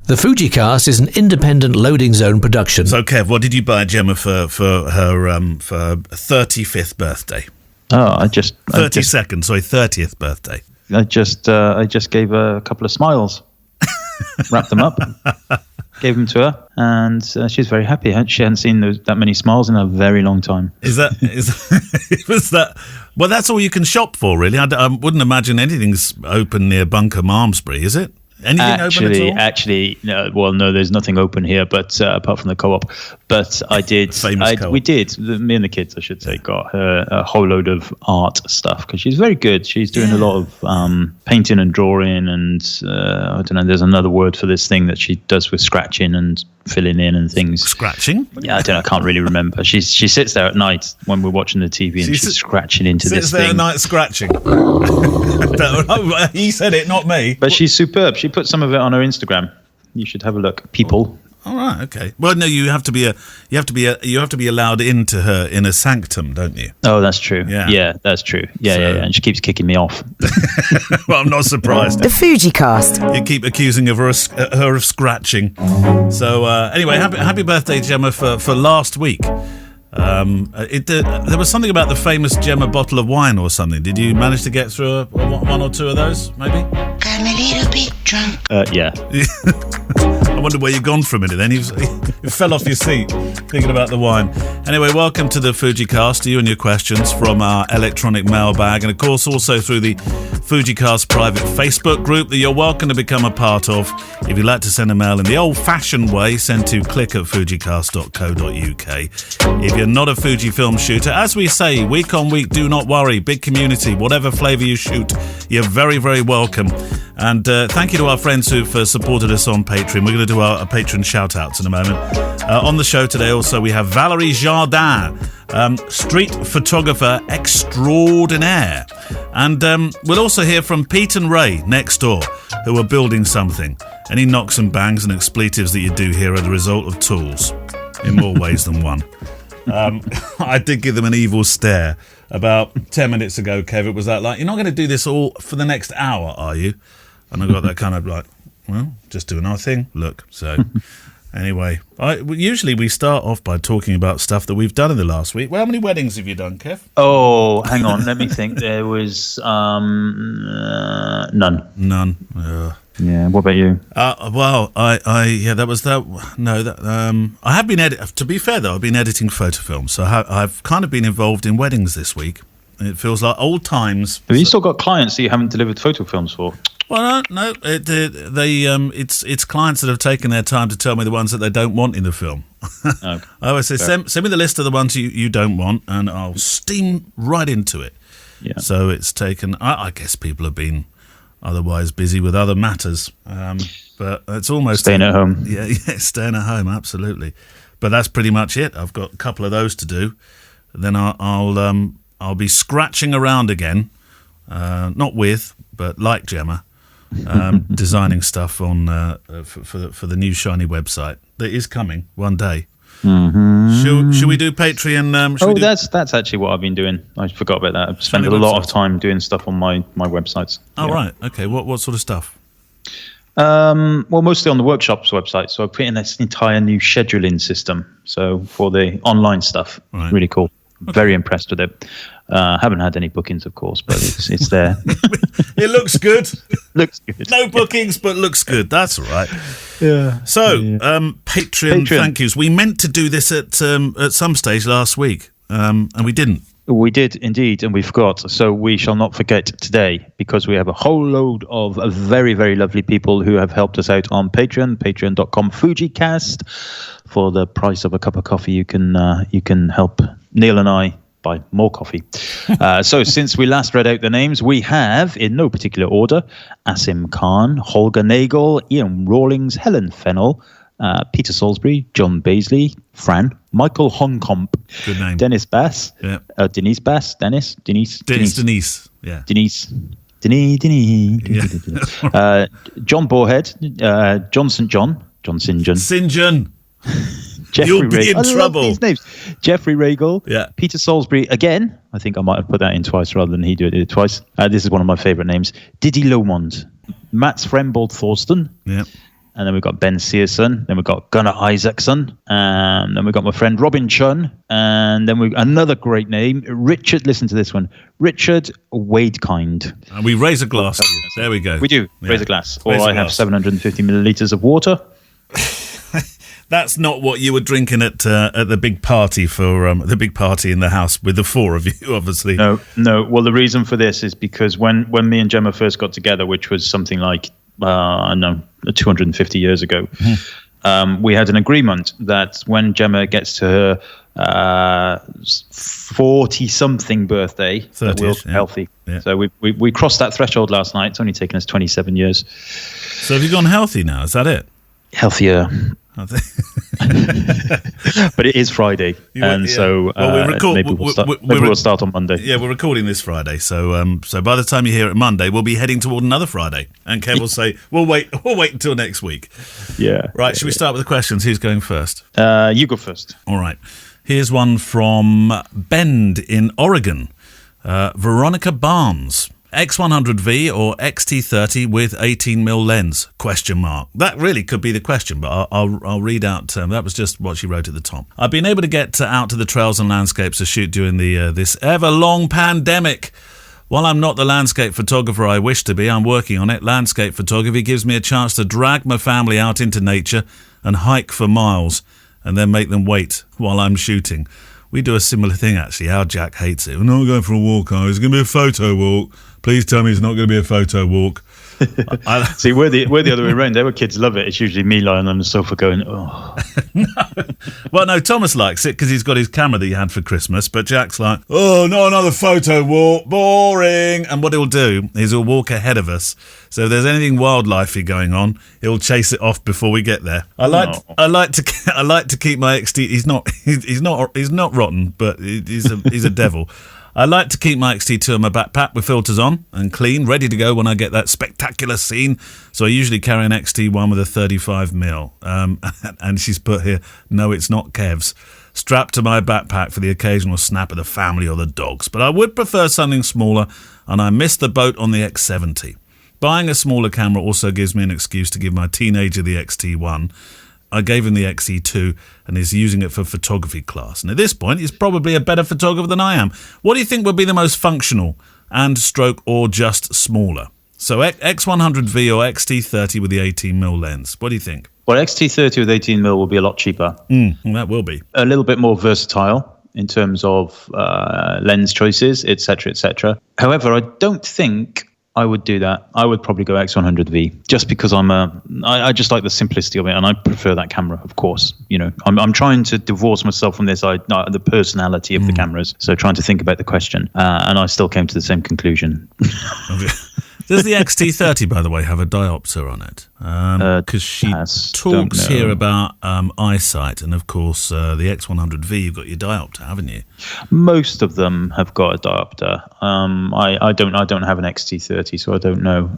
The Fujicast is an independent Loading Zone production. So, Kev, what did you buy Gemma for her 35th birthday? Oh, 30th birthday. I just gave her a couple of smiles, wrapped them up, gave them to her, and she's very happy. She hadn't seen that many smiles in a very long time. Was that? Well, that's all you can shop for, really. I wouldn't imagine anything's open near Bunker Malmesbury, is it? Anything open at all? Actually, no. Well, no, there's nothing open here, but apart from the co-op. But I did. We did. Me and the kids, I should say, got her a whole load of art stuff because she's very good. She's doing a lot of painting and drawing, and I don't know. There's another word for this thing that she does with scratching and filling in and things. Scratching? Yeah, I don't know. I can't really remember. She sits there at night when we're watching the TV and she's scratching into this thing. Sits there at night scratching. He said it, not me. But she's superb. She put some of it on her Instagram. You should have a look. People. All right, okay. Well, no, you have to be allowed into her inner sanctum, don't you? Oh, that's true. Yeah, that's true. Yeah. And she keeps kicking me off. Well, I'm not surprised. The Fujicast. You keep accusing her of scratching. So anyway, happy birthday, Gemma, for last week. There was something about the famous Gemma bottle of wine or something. Did you manage to get through one or two of those, maybe? I'm a little bit drunk. Yeah. I wonder where you've gone for a minute then. You fell off your seat thinking about the wine. Anyway, welcome to the Fujicast, you and your questions from our electronic mailbag, and of course also through the Fujicast private Facebook group that you're welcome to become a part of. If you'd like to send a mail in the old-fashioned way, send to click@fujicast.co.uk. If you're not a Fujifilm shooter, as we say, week on week, do not worry. Big community, whatever flavour you shoot, you're very, very welcome. And thank you to our friends who've supported us on Patreon. We're going to do our patron shout-outs in a moment. On the show today also we have Valerie Jardin, street photographer extraordinaire. And we'll also hear from Pete and Ray next door, who are building something. Any knocks and bangs and expletives that you do hear are the result of tools, in more ways than one. I did give them an evil stare about 10 minutes ago, Kev. It was like, you're not going to do this all for the next hour, are you? And I got that kind of like, well, just doing our thing. Look, so anyway, usually we start off by talking about stuff that we've done in the last week. Well, how many weddings have you done, Kev? Oh, hang on. Let me think. There was none. None. Yeah. What about you? Well, I that was that. No, that I have been to be fair though, I've been editing photo films, so I've kind of been involved in weddings this week. It feels like old times. Have you still got clients that you haven't delivered photo films for? Well, no. It's clients that have taken their time to tell me the ones that they don't want in the film. Okay. I always say, send me the list of the ones you don't want, and I'll steam right into it. Yeah. So it's taken. I guess people have been otherwise busy with other matters, but it's almost staying at home. Yeah, staying at home, absolutely. But that's pretty much it. I've got a couple of those to do. Then I'll be scratching around again, not with, but like Gemma, designing stuff on for the new shiny website that is coming one day. Mm-hmm. Should we do Patreon? That's actually what I've been doing. I forgot about that. I've spent a lot of time doing stuff on my websites. Oh, yeah. Right. Okay. What sort of stuff? Well, mostly on the workshop's website. So I put in this entire new scheduling system. So for the online stuff, right. Really cool. Okay. Very impressed with it. Haven't had any bookings, of course, but it's there. It looks good. Looks good. No bookings, but looks good. That's all right. Yeah. So, Patreon thank yous. We meant to do this at some stage last week, and we didn't. We did indeed, and we forgot. So we shall not forget today, because we have a whole load of very, very lovely people who have helped us out on Patreon, patreon.com/Fujicast. For the price of a cup of coffee, you can help Neil and I buy more coffee. So since we last read out the names, we have, in no particular order, Asim Khan, Holger Nagel, Ian Rawlings, Helen Fennell, Peter Salisbury, John Baisley, Fran, Michael Honkomp, good name, Dennis Bass, yeah. Denise Bass, Denise, yeah, Denise. Yeah. John Borehead, John St. John, St. John. Jeffrey You'll be in trouble. I love these names. Jeffrey Regal, yeah. Peter Salisbury again. I think I might have put that in twice rather than he did it twice. This is one of my favourite names. Didi Lomond, Mats Frembold Thorsten, yeah. and then we've got Ben Searson, then we've got Gunnar Isaacson, and then we've got my friend Robin Chun, and then another great name, Richard. Listen to this one, Richard Wadekind. And we raise a glass. There we go. We do Yeah. raise a glass, or Raise a I have glass. 750 milliliters of water. That's not what you were drinking at the big party for the big party in the house with the four of you, obviously. No. Well, the reason for this is because when me and Gemma first got together, which was something like, 250 years ago, we had an agreement that when Gemma gets to her 40-something birthday, that we'll 30-ish, be healthy. Yeah. So we crossed that threshold last night. It's only taken us 27 years. So have you gone healthy now? Is that it? Healthier. But it is Friday, so maybe we'll start on Monday. Yeah, we're recording this Friday, so by the time you hear it Monday, we'll be heading toward another Friday, and Kev will say, "We'll wait until next week." Yeah. Right. Should we start with the questions? Who's going first? You go first. All right. Here's one from Bend in Oregon. Veronica Barnes. X100V or XT30 with 18mm lens? Question mark. That really could be the question, but I'll read out. That was just what she wrote at the top. I've been able to get out to the trails and landscapes to shoot during the this ever-long pandemic. While I'm not the landscape photographer I wish to be, I'm working on it. Landscape photography gives me a chance to drag my family out into nature and hike for miles and then make them wait while I'm shooting. We do a similar thing, actually. Our Jack hates it. We're not going for a walk, are we? It's going to be a photo walk. Please tell me it's not going to be a photo walk. See, we're the other way around. Our kids love it. It's usually me lying on the sofa going, oh. Well, no, Thomas likes it because he's got his camera that he had for Christmas, but Jack's like, oh, not another photo walk, boring. And what he'll do is he'll walk ahead of us. So if there's anything wildlifey going on, he'll chase it off before we get there. I like to keep my XT. He's not rotten, but he's a devil. I like to keep my XT2 in my backpack with filters on and clean, ready to go when I get that spectacular scene. So I usually carry an XT1 with a 35mm. And she's put here, no, it's not Kev's. Strapped to my backpack for the occasional snap of the family or the dogs. But I would prefer something smaller, and I missed the boat on the X70. Buying a smaller camera also gives me an excuse to give my teenager the XT1. I gave him the XE2 and he's using it for photography class. And at this point, he's probably a better photographer than I am. What do you think would be the most functional and stroke or just smaller? So X100V or XT30 with the 18mm lens. What do you think? Well, XT30 with 18mm will be a lot cheaper. That will be. A little bit more versatile in terms of lens choices, etc., etc. However, I don't think I would do that. I would probably go X100V just because I just like the simplicity of it, and I prefer that camera, of course. You know, I'm trying to divorce myself from this, the personality of the cameras. So trying to think about the question, and I still came to the same conclusion. Does the XT30, by the way, have a diopter on it? Because she talks here about eyesight, and of course, the X100V, you've got your diopter, haven't you? Most of them have got a diopter. I don't have an XT30, so I don't know.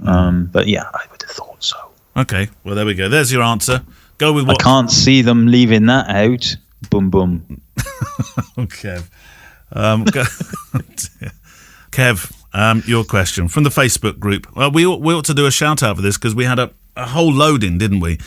But yeah, I would have thought so. Okay, well there we go. There's your answer. Go with what? I can't see them leaving that out. Boom, boom. Okay. Kev, your question from the Facebook group. Well, we ought to do a shout out for this because we had a whole load in, didn't we?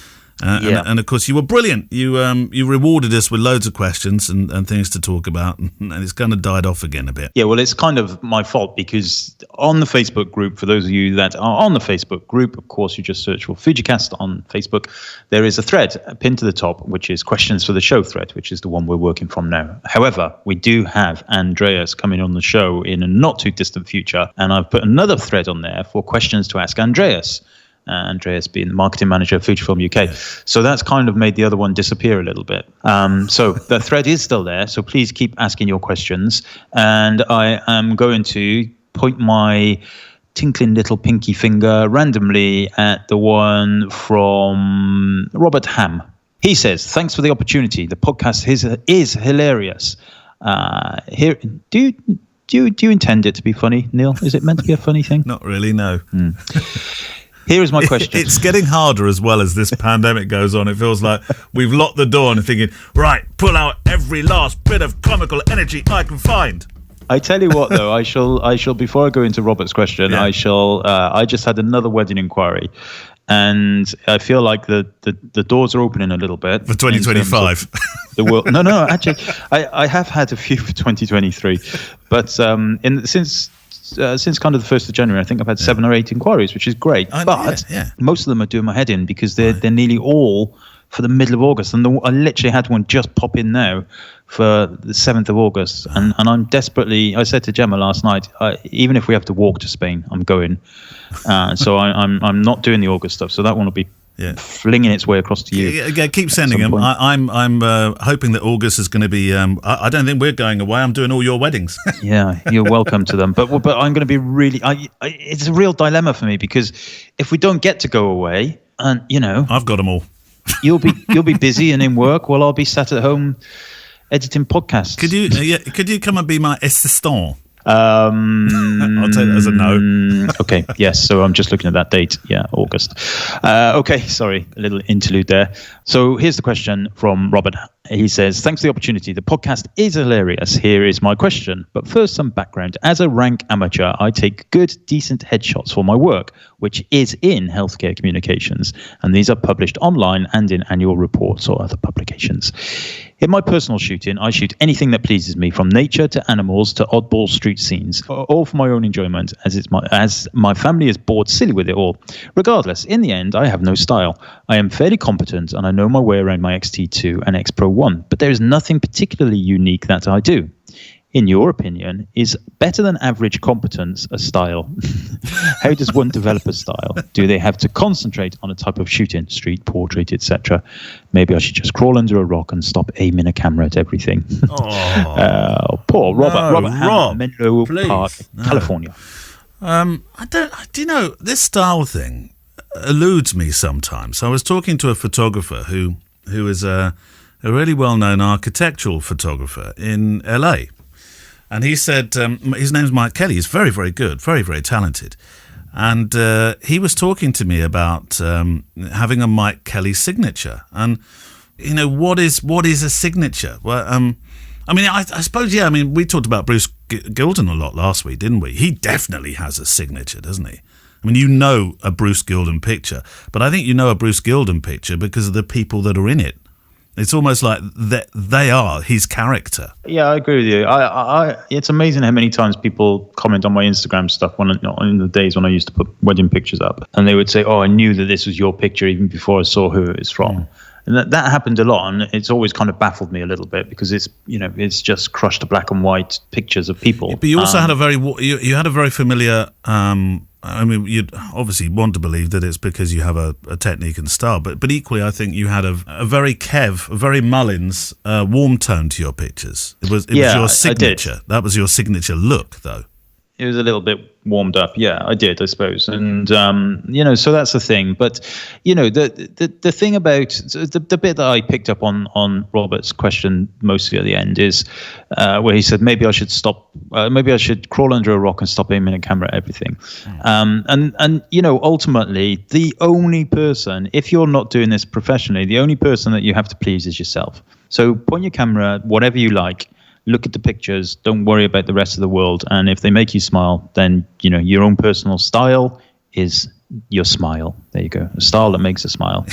And of course, you were brilliant. You rewarded us with loads of questions and things to talk about, and it's kind of died off again a bit. Yeah, well, it's kind of my fault because on the Facebook group, for those of you that are on the Facebook group, of course, you just search for FujiCast on Facebook. There is a thread pinned to the top, which is questions for the show thread, which is the one we're working from now. However, we do have Andreas coming on the show in a not too distant future, and I've put another thread on there for questions to ask Andreas. Andreas being the marketing manager of Fujifilm UK. Yeah. So that's kind of made the other one disappear a little bit. So the thread is still there. So please keep asking your questions. And I am going to point my tinkling little pinky finger randomly at the one from Robert Ham. He says, thanks for the opportunity. The podcast is hilarious. Here, do you intend it to be funny, Neil? Is it meant to be a funny thing? Not really, no. Here is my question. It's getting harder as well as this pandemic goes on. It feels like we've locked the door and thinking, right, pull out every last bit of comical energy I can find. I tell you what, though, I shall before I go into Robert's question, yeah. I just had another wedding inquiry, And I feel like the doors are opening a little bit for 2025. The world. No. Actually, I have had a few for 2023, but since kind of the 1st of January, I think I've had 7 or 8 inquiries, which is great. But most of them are doing my head in because they're nearly all for the middle of August. And I literally had one just pop in now for the 7th of August. And I'm desperately, I said to Gemma last night, even if we have to walk to Spain, I'm going. So I'm not doing the August stuff. So that one will be flinging its way across to you. Yeah, keep sending them. I'm hoping that August is going to be. I don't think we're going away. I'm doing all your weddings. Yeah, you're welcome to them. But I'm going to be really. It's a real dilemma for me because if we don't get to go away, and I've got them all. You'll be busy and in work while I'll be sat at home editing podcasts. Could you come and be my assistant? I'll take that as a no. Okay, yes. So I'm just looking at that date. Yeah, August. Okay, sorry, a little interlude there. So here's the question from Robert. He says, thanks for the opportunity. The podcast is hilarious. Here is my question. But first, some background. As a rank amateur, I take good, decent headshots for my work, which is in healthcare communications. And these are published online and in annual reports or other publications. In my personal shooting, I shoot anything that pleases me, from nature to animals to oddball street scenes, all for my own enjoyment, as my family is bored silly with it all. Regardless, in the end, I have no style. I am fairly competent and I know my way around my XT2 and X Pro 1, but there is nothing particularly unique that I do. In your opinion, is better than average competence a style? How does one develop a style? Do they have to concentrate on a type of shooting, street, portrait, etc.? Maybe I should just crawl under a rock and stop aiming a camera at everything. Poor Robert Hammond, Menlo Park, California. Do you know, this style thing eludes me sometimes. I was talking to a photographer who is a really well-known architectural photographer in LA. And he said, his name's Mike Kelly. He's very, very good, very, very talented. And he was talking to me about having a Mike Kelly signature. And, what is a signature? Well, I suppose, we talked about Bruce Gilden a lot last week, didn't we? He definitely has a signature, doesn't he? I mean, a Bruce Gilden picture, but I think a Bruce Gilden picture because of the people that are in it. It's almost like they are his character. Yeah, I agree with you. It's amazing how many times people comment on my Instagram stuff in the days when I used to put wedding pictures up, and they would say, "Oh, I knew that this was your picture even before I saw who it's from." And that happened a lot, and it's always kind of baffled me a little bit because it's just crushed to black and white pictures of people. Yeah, but you also had a very familiar. You'd obviously want to believe that it's because you have a technique and style, but equally, I think you had a very very Mullins warm tone to your pictures. It was your signature. That was your signature look, though. It was a little bit warmed up. Yeah, I did, I suppose. And, so that's the thing. But, the thing about the bit that I picked up on Robert's question mostly at the end is where he said, maybe I should crawl under a rock and stop aiming a camera at everything. Ultimately, the only person, if you're not doing this professionally, the only person that you have to please is yourself. So point your camera at whatever you like. Look at the pictures. Don't worry about the rest of the world. And if they make you smile, then, your own personal style is your smile. There you go. A style that makes a smile.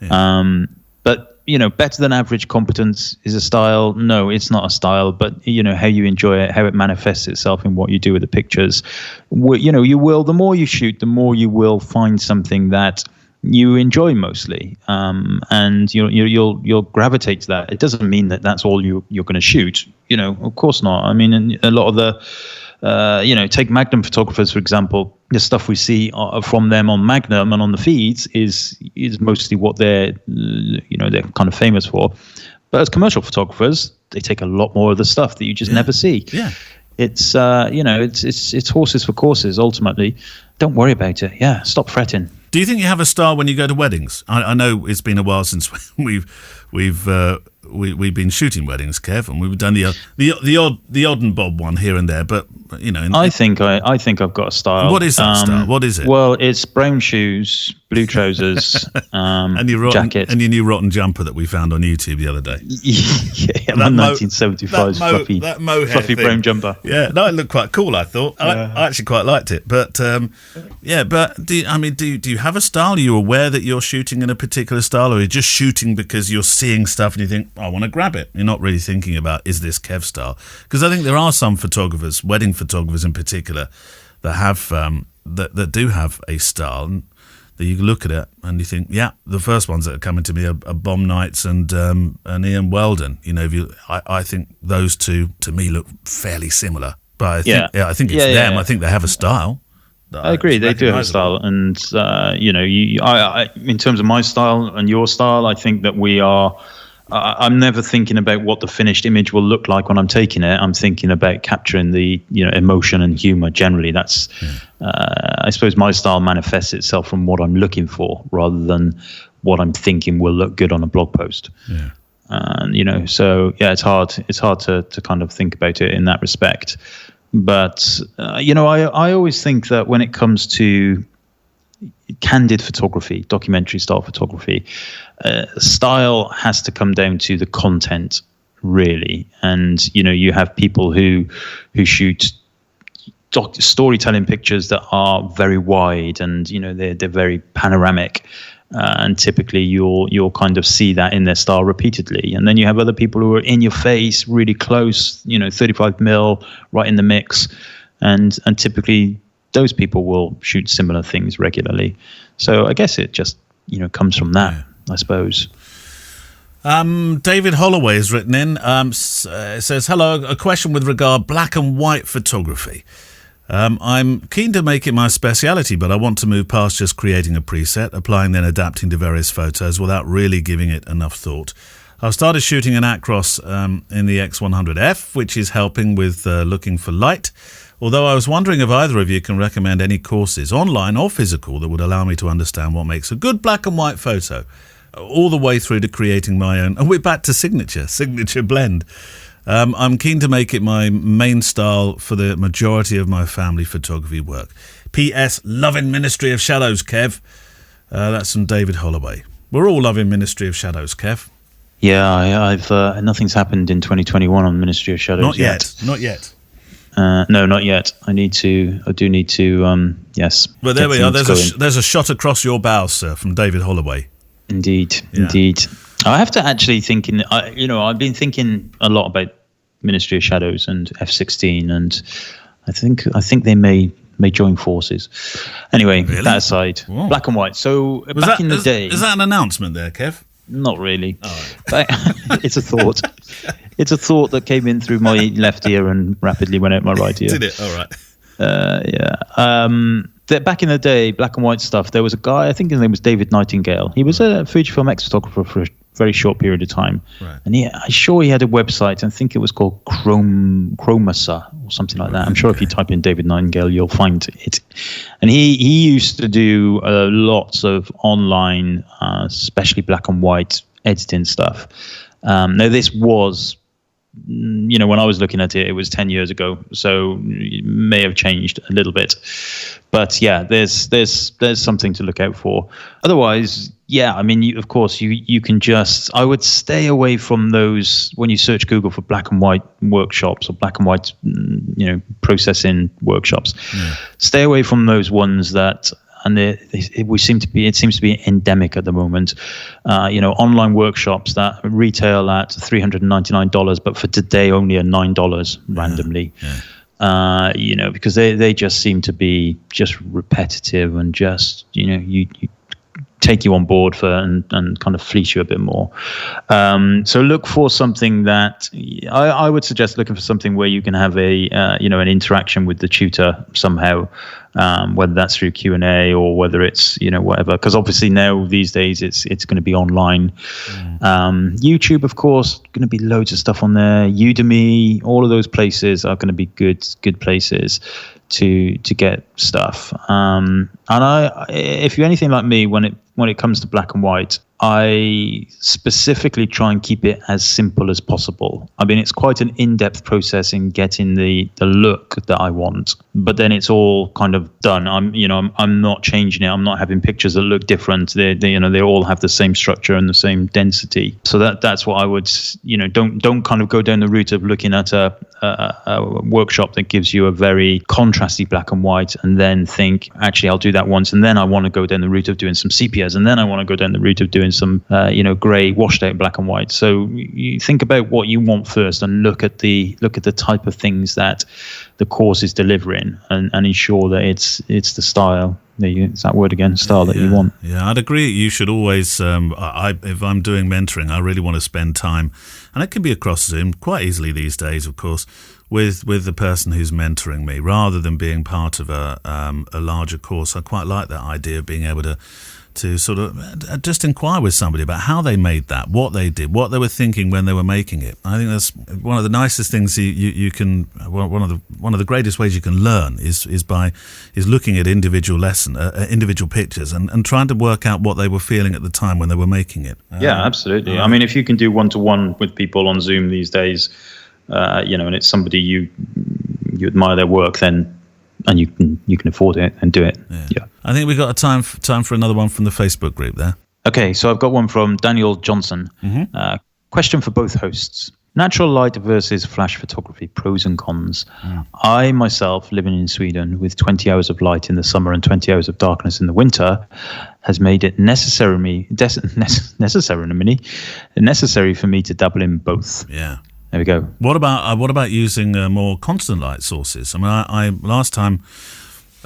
Yeah. But, better than average competence is a style. No, it's not a style. But, how you enjoy it, how it manifests itself in what you do with the pictures. The more you shoot, the more you will find something that you enjoy mostly, and you'll gravitate to that. It doesn't mean that that's all you're going to shoot. Of course not. I mean, a lot of the, take Magnum photographers for example. The stuff we see from them on Magnum and on the feeds is mostly what they're kind of famous for. But as commercial photographers, they take a lot more of the stuff that you just never see. Yeah. It's it's horses for courses ultimately. Don't worry about it. Yeah, stop fretting. Do you think you have a style when you go to weddings? I know it's been a while since we've we've been shooting weddings, Kev, and we've done the odd and bob one here and there. But I think I've got a style. What is that style? What is it? Well, it's brown shoes, blue trousers, and your jacket, and your new rotten jumper that we found on YouTube the other day. Yeah, my 1975 fluffy brown jumper. Yeah, no, it looked quite cool. I thought I actually quite liked it. But do you have a style? Are you aware that you're shooting in a particular style, or are you just shooting because you're seeing stuff and you think, I want to grab it? You're not really thinking about, is this Kev style? Because I think there are some photographers, wedding photographers in particular, that have that do have a style, and that you look at it and you think, yeah, the first ones that are coming to me are Bomb Knights and Ian Weldon. I think those two to me look fairly similar, but I think it's them. Yeah. I think they have a style. I agree. They do have a style, and I in terms of my style and your style, I think that we are. I'm never thinking about what the finished image will look like when I'm taking it. I'm thinking about capturing the emotion and humor. Generally, that's I suppose my style manifests itself from what I'm looking for rather than what I'm thinking will look good on a blog post. Yeah. And so it's hard to kind of think about it in that respect. But, I always think that when it comes to candid photography, documentary style photography, style has to come down to the content, really. And, you have people who shoot storytelling pictures that are very wide and, they're very panoramic. And typically you'll kind of see that in their style repeatedly. And then you have other people who are in your face, really close, 35mm, right in the mix. And typically those people will shoot similar things regularly. So I guess it just, comes from that, I suppose. David Holloway has written in, says, hello, a question with regard black and white photography. I'm keen to make it my speciality, but I want to move past just creating a preset, applying then adapting to various photos without really giving it enough thought. I've started shooting an Acros in the X100F, which is helping with looking for light. Although I was wondering if either of you can recommend any courses, online or physical, that would allow me to understand what makes a good black and white photo, all the way through to creating my own. And we're back to signature blend. I'm keen to make it my main style for the majority of my family photography work. P.S. Loving Ministry of Shadows, Kev. That's from David Holloway. We're all loving Ministry of Shadows, Kev. Yeah, I've nothing's happened in 2021 on Ministry of Shadows. Not yet. No, not yet. I do need to. Yes. Well, there we are. There's a shot across your bows, sir, from David Holloway. Indeed. I have to actually think. I've been thinking a lot about Ministry of Shadows and F16, and I think they may join forces. Anyway, really? That aside, whoa. Black and white. So back in the day, is that an announcement there, Kev? Not really. Oh. It's a thought. It's a thought that came in through my left ear and rapidly went out my right ear. Did it? All right. Yeah. Back in the day, black and white stuff, there was a guy, I think his name was David Nightingale. He was a Fujifilm X photographer for a very short period of time. Right. And I'm sure he had a website. I think it was called Chromasa or something like that. I'm sure if you type in David Nightingale, you'll find it. And he used to do lots of online, especially black and white editing stuff. Now, this was, when I was looking at it, it was 10 years ago, so it may have changed a little bit. But yeah, there's something to look out for. Otherwise, yeah, I mean, of course, you can just, I would stay away from those when you search Google for black and white workshops or black and white, processing workshops. Yeah. Stay away from those ones that, and it seems to be endemic at the moment. Online workshops that retail at $399, but for today only at $9 randomly. Yeah. Because they just seem to be just repetitive and just you take you on board for and kind of fleece you a bit more. So look for something that I would suggest looking for something where you can have an interaction with the tutor somehow. Whether that's through Q&A or whether it's whatever, because obviously now these days it's going to be online. YouTube, of course, going to be loads of stuff on there. Udemy, all of those places are going to be good places to get stuff. And if you're anything like me, when it comes to black and white, I specifically try and keep it as simple as possible. I mean, it's quite an in-depth process in getting the look that I want, but then it's all kind of done. I'm not changing it. I'm not having pictures that look different. They all have the same structure and the same density. So that's what I would, don't kind of go down the route of looking at a workshop that gives you a very contrasty black and white and then think, actually, I'll do that once, and then I want to go down the route of doing some sepias, and then I want to go down the route of doing some grey washed out black and white. So you think about what you want first and look at the type of things that the course is delivering and ensure that it's the style. It's that word again, style that you want. Yeah, I'd agree. You should always, if I'm doing mentoring, I really want to spend time, and it can be across Zoom quite easily these days, of course, with the person who's mentoring me, rather than being part of a larger course. I quite like that idea of being able to sort of just inquire with somebody about how they made that, what they did, what they were thinking when they were making it. I think that's one of the nicest things you can. One of the greatest ways you can learn is looking at individual pictures and trying to work out what they were feeling at the time when they were making it. Yeah, absolutely. I mean, if you can do one-to-one with people on Zoom these days, and it's somebody you admire their work, then. And you can afford it and do it. Yeah. I think we've got time for another one from the Facebook group there. Okay, so I've got one from Daniel Johnson. Mm-hmm. Question for both hosts. Natural light versus flash photography, pros and cons. I myself, living in Sweden with 20 hours of light in the summer and 20 hours of darkness in the winter, has made it necessary for me to dabble in both. Yeah. There we go. What about using more constant light sources? I mean, I last time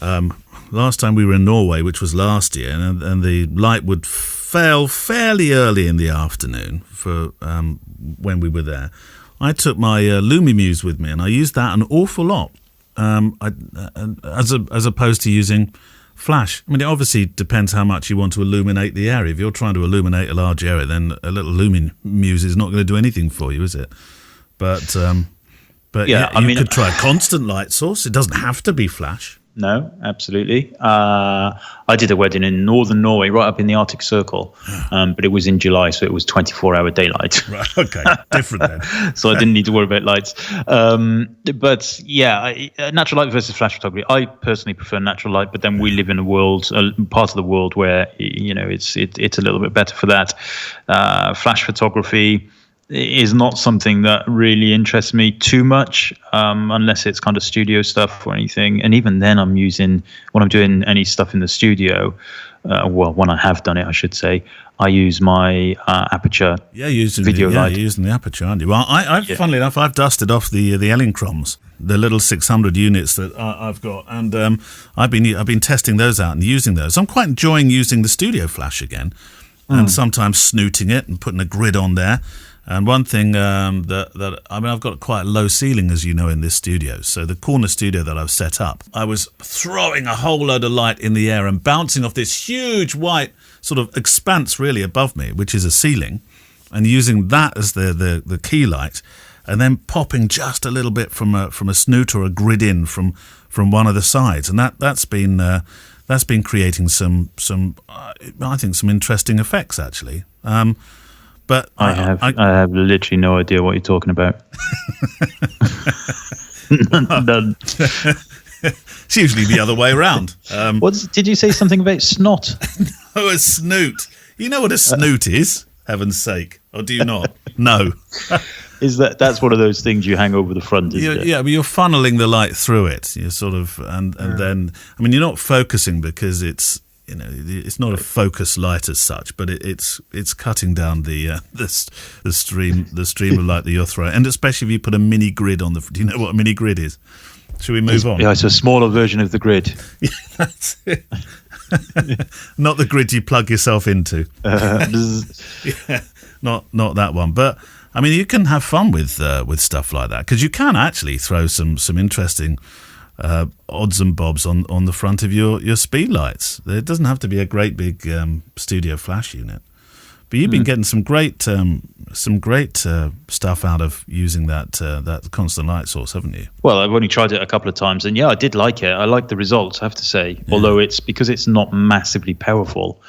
we were in Norway, which was last year, and the light would fail fairly early in the afternoon for when we were there. I took my Lumimuse with me, and I used that an awful lot, as opposed to using flash. I mean, it obviously depends how much you want to illuminate the area. If you're trying to illuminate a large area, then a little Lumimuse is not going to do anything for you, is it? But yeah, you could try a constant light source. It doesn't have to be flash. No, absolutely. I did a wedding in northern Norway, right up in the Arctic Circle, but it was in July, so it was 24-hour daylight. Right, okay, different then. So I didn't need to worry about lights. But yeah, natural light versus flash photography. I personally prefer natural light, but then we live in a part of the world where it's a little bit better for that. Flash photography is not something that really interests me too much, unless it's kind of studio stuff or anything. And even then, when I'm doing any stuff in the studio, when I have done it, I should say, I use my Aperture video light. You're using the Aperture, aren't you? Well, funnily enough, I've dusted off the Elinchroms, the little 600 units that I've got, and I've been testing those out and using those. I'm quite enjoying using the studio flash again, and sometimes snooting it and putting a grid on there. And one thing I've got quite a low ceiling, as you know, in this studio. So the corner studio that I've set up, I was throwing a whole load of light in the air and bouncing off this huge white sort of expanse really above me, which is a ceiling, and using that as the key light, and then popping just a little bit from a snoot or a grid in from one of the sides, and that's been creating some I think some interesting effects actually. But I have literally no idea what you're talking about. None. It's usually the other way around. Did you say something about snot? Oh, a snoot. You know what a snoot is? Heaven's sake. Or do you not? No. That's one of those things you hang over the front, isn't it? Yeah, but you're funneling the light through it. You're sort of, and then, I mean, you're not focusing because it's not a focus light as such, but it's cutting down the stream of light that you're throwing, and especially if you put a mini grid on the. Do you know what a mini grid is? Should we move on? Yeah, it's a smaller version of the grid. Yeah, that's it. Not the grid you plug yourself into. Yeah, not that one. But I mean, you can have fun with stuff like that, because you can actually throw some interesting odds and bobs on the front of your speed lights. It doesn't have to be a great big studio flash unit, but you've been getting some great stuff out of using that constant light source, haven't you? Well, I've only tried it a couple of times, and yeah, I did like it. I like the results, I have to say. Yeah. Although it's because it's not massively powerful,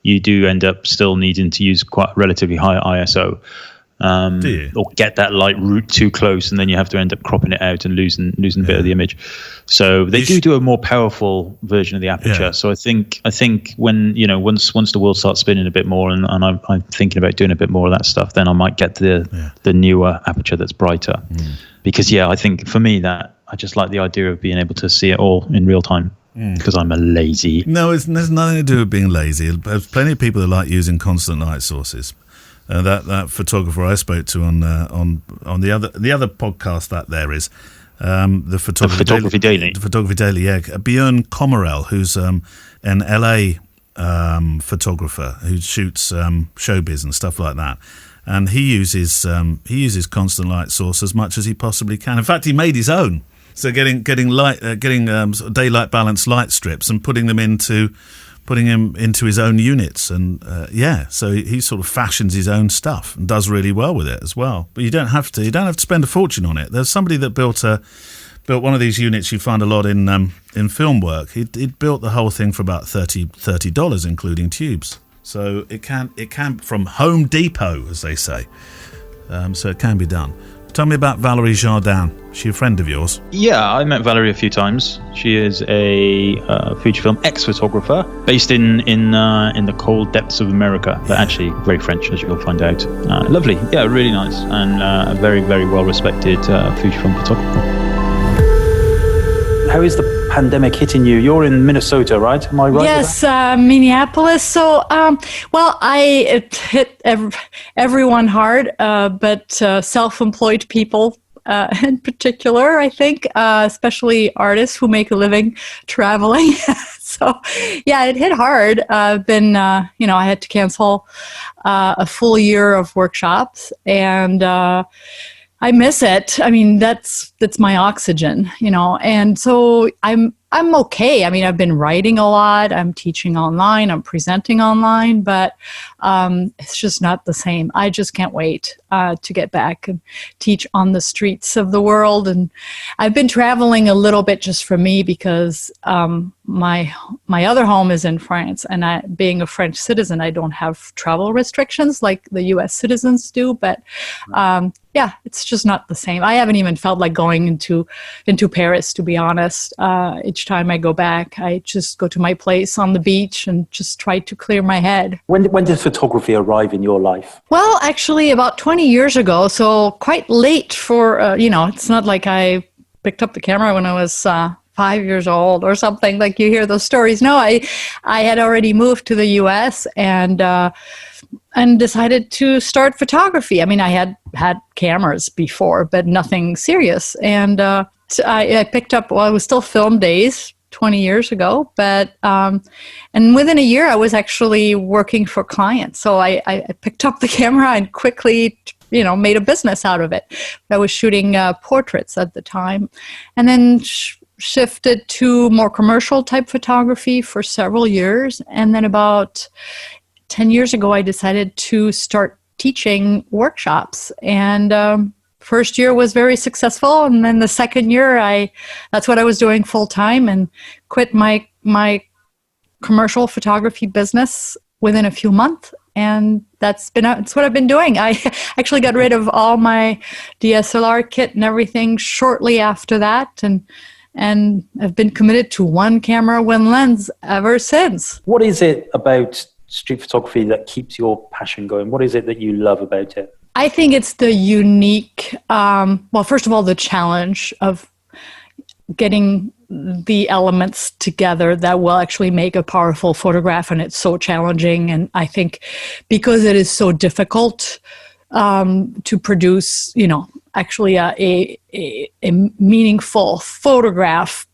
you do end up still needing to use quite relatively high ISO. Do you? Or get that light root too close, and then you have to end up cropping it out and losing a bit of the image. So they do a more powerful version of the aperture. Yeah. So I think when once the world starts spinning a bit more, and I'm thinking about doing a bit more of that stuff, then I might get the newer aperture that's brighter. Because I think for me that I just like the idea of being able to see it all in real time. Because I'm a lazy. No, there's nothing to do with being lazy. There's plenty of people that like using constant light sources. That photographer I spoke to on the other podcast that there is, the Photography Daily. The Photography Daily, yeah. Björn Kommerell, who's an LA photographer who shoots showbiz and stuff like that, and he uses constant light source as much as he possibly can. In fact, he made his own. So getting sort of daylight balanced light strips and putting him into his own units, and so he sort of fashions his own stuff and does really well with it as well. But you don't have to spend a fortune on it. There's somebody that built one of these units you find a lot in film work. He'd built the whole thing for about $30 including tubes. So it can from Home Depot, as they say. So it can be done. Tell me about Valerie Jardin. Is she a friend of yours? Yeah, I met Valerie a few times. She is a Fujifilm ex-photographer based in the cold depths of America, but actually very French, as you'll find out. Lovely, yeah, really nice, and a very, very well-respected Fujifilm photographer. How is the pandemic hitting you? You're in Minnesota, right? Am I right? Yes, Minneapolis. So, it hit everyone hard, but self-employed people in particular, I think, especially artists who make a living traveling. So, yeah, it hit hard. I had to cancel a full year of workshops, and I miss it. I mean, that's my oxygen, and so I'm okay. I mean, I've been writing a lot. I'm teaching online. I'm presenting online, but it's just not the same. I just can't wait to get back and teach on the streets of the world. And I've been traveling a little bit just for me because my other home is in France, and being a French citizen, I don't have travel restrictions like the U.S. citizens do. But it's just not the same. I haven't even felt like going into Paris, to be honest. Each time I go back, I just go to my place on the beach and just try to clear my head. When did photography arrive in your life? Well, actually, about 20 years ago, so quite late for, it's not like I picked up the camera when I was 5 years old or something, like you hear those stories. No, I had already moved to the U.S. and decided to start photography. I mean, I had cameras before, but nothing serious. And I picked up, it was still film days 20 years ago, but and within a year I was actually working for clients. So I picked up the camera and quickly made a business out of it. I was shooting portraits at the time, and then shifted to more commercial type photography for several years. And then about 10 years ago, I decided to start teaching workshops. And first year was very successful. And then the second year, that's what I was doing full time, and quit my commercial photography business within a few months. And that's what I've been doing. I actually got rid of all my DSLR kit and everything shortly after that. And I've been committed to one camera, one lens ever since. What is it about street photography that keeps your passion going? What is it that you love about it? I think it's the unique, first of all, the challenge of getting the elements together that will actually make a powerful photograph. And it's so challenging. And I think because it is so difficult to produce, actually a meaningful photograph,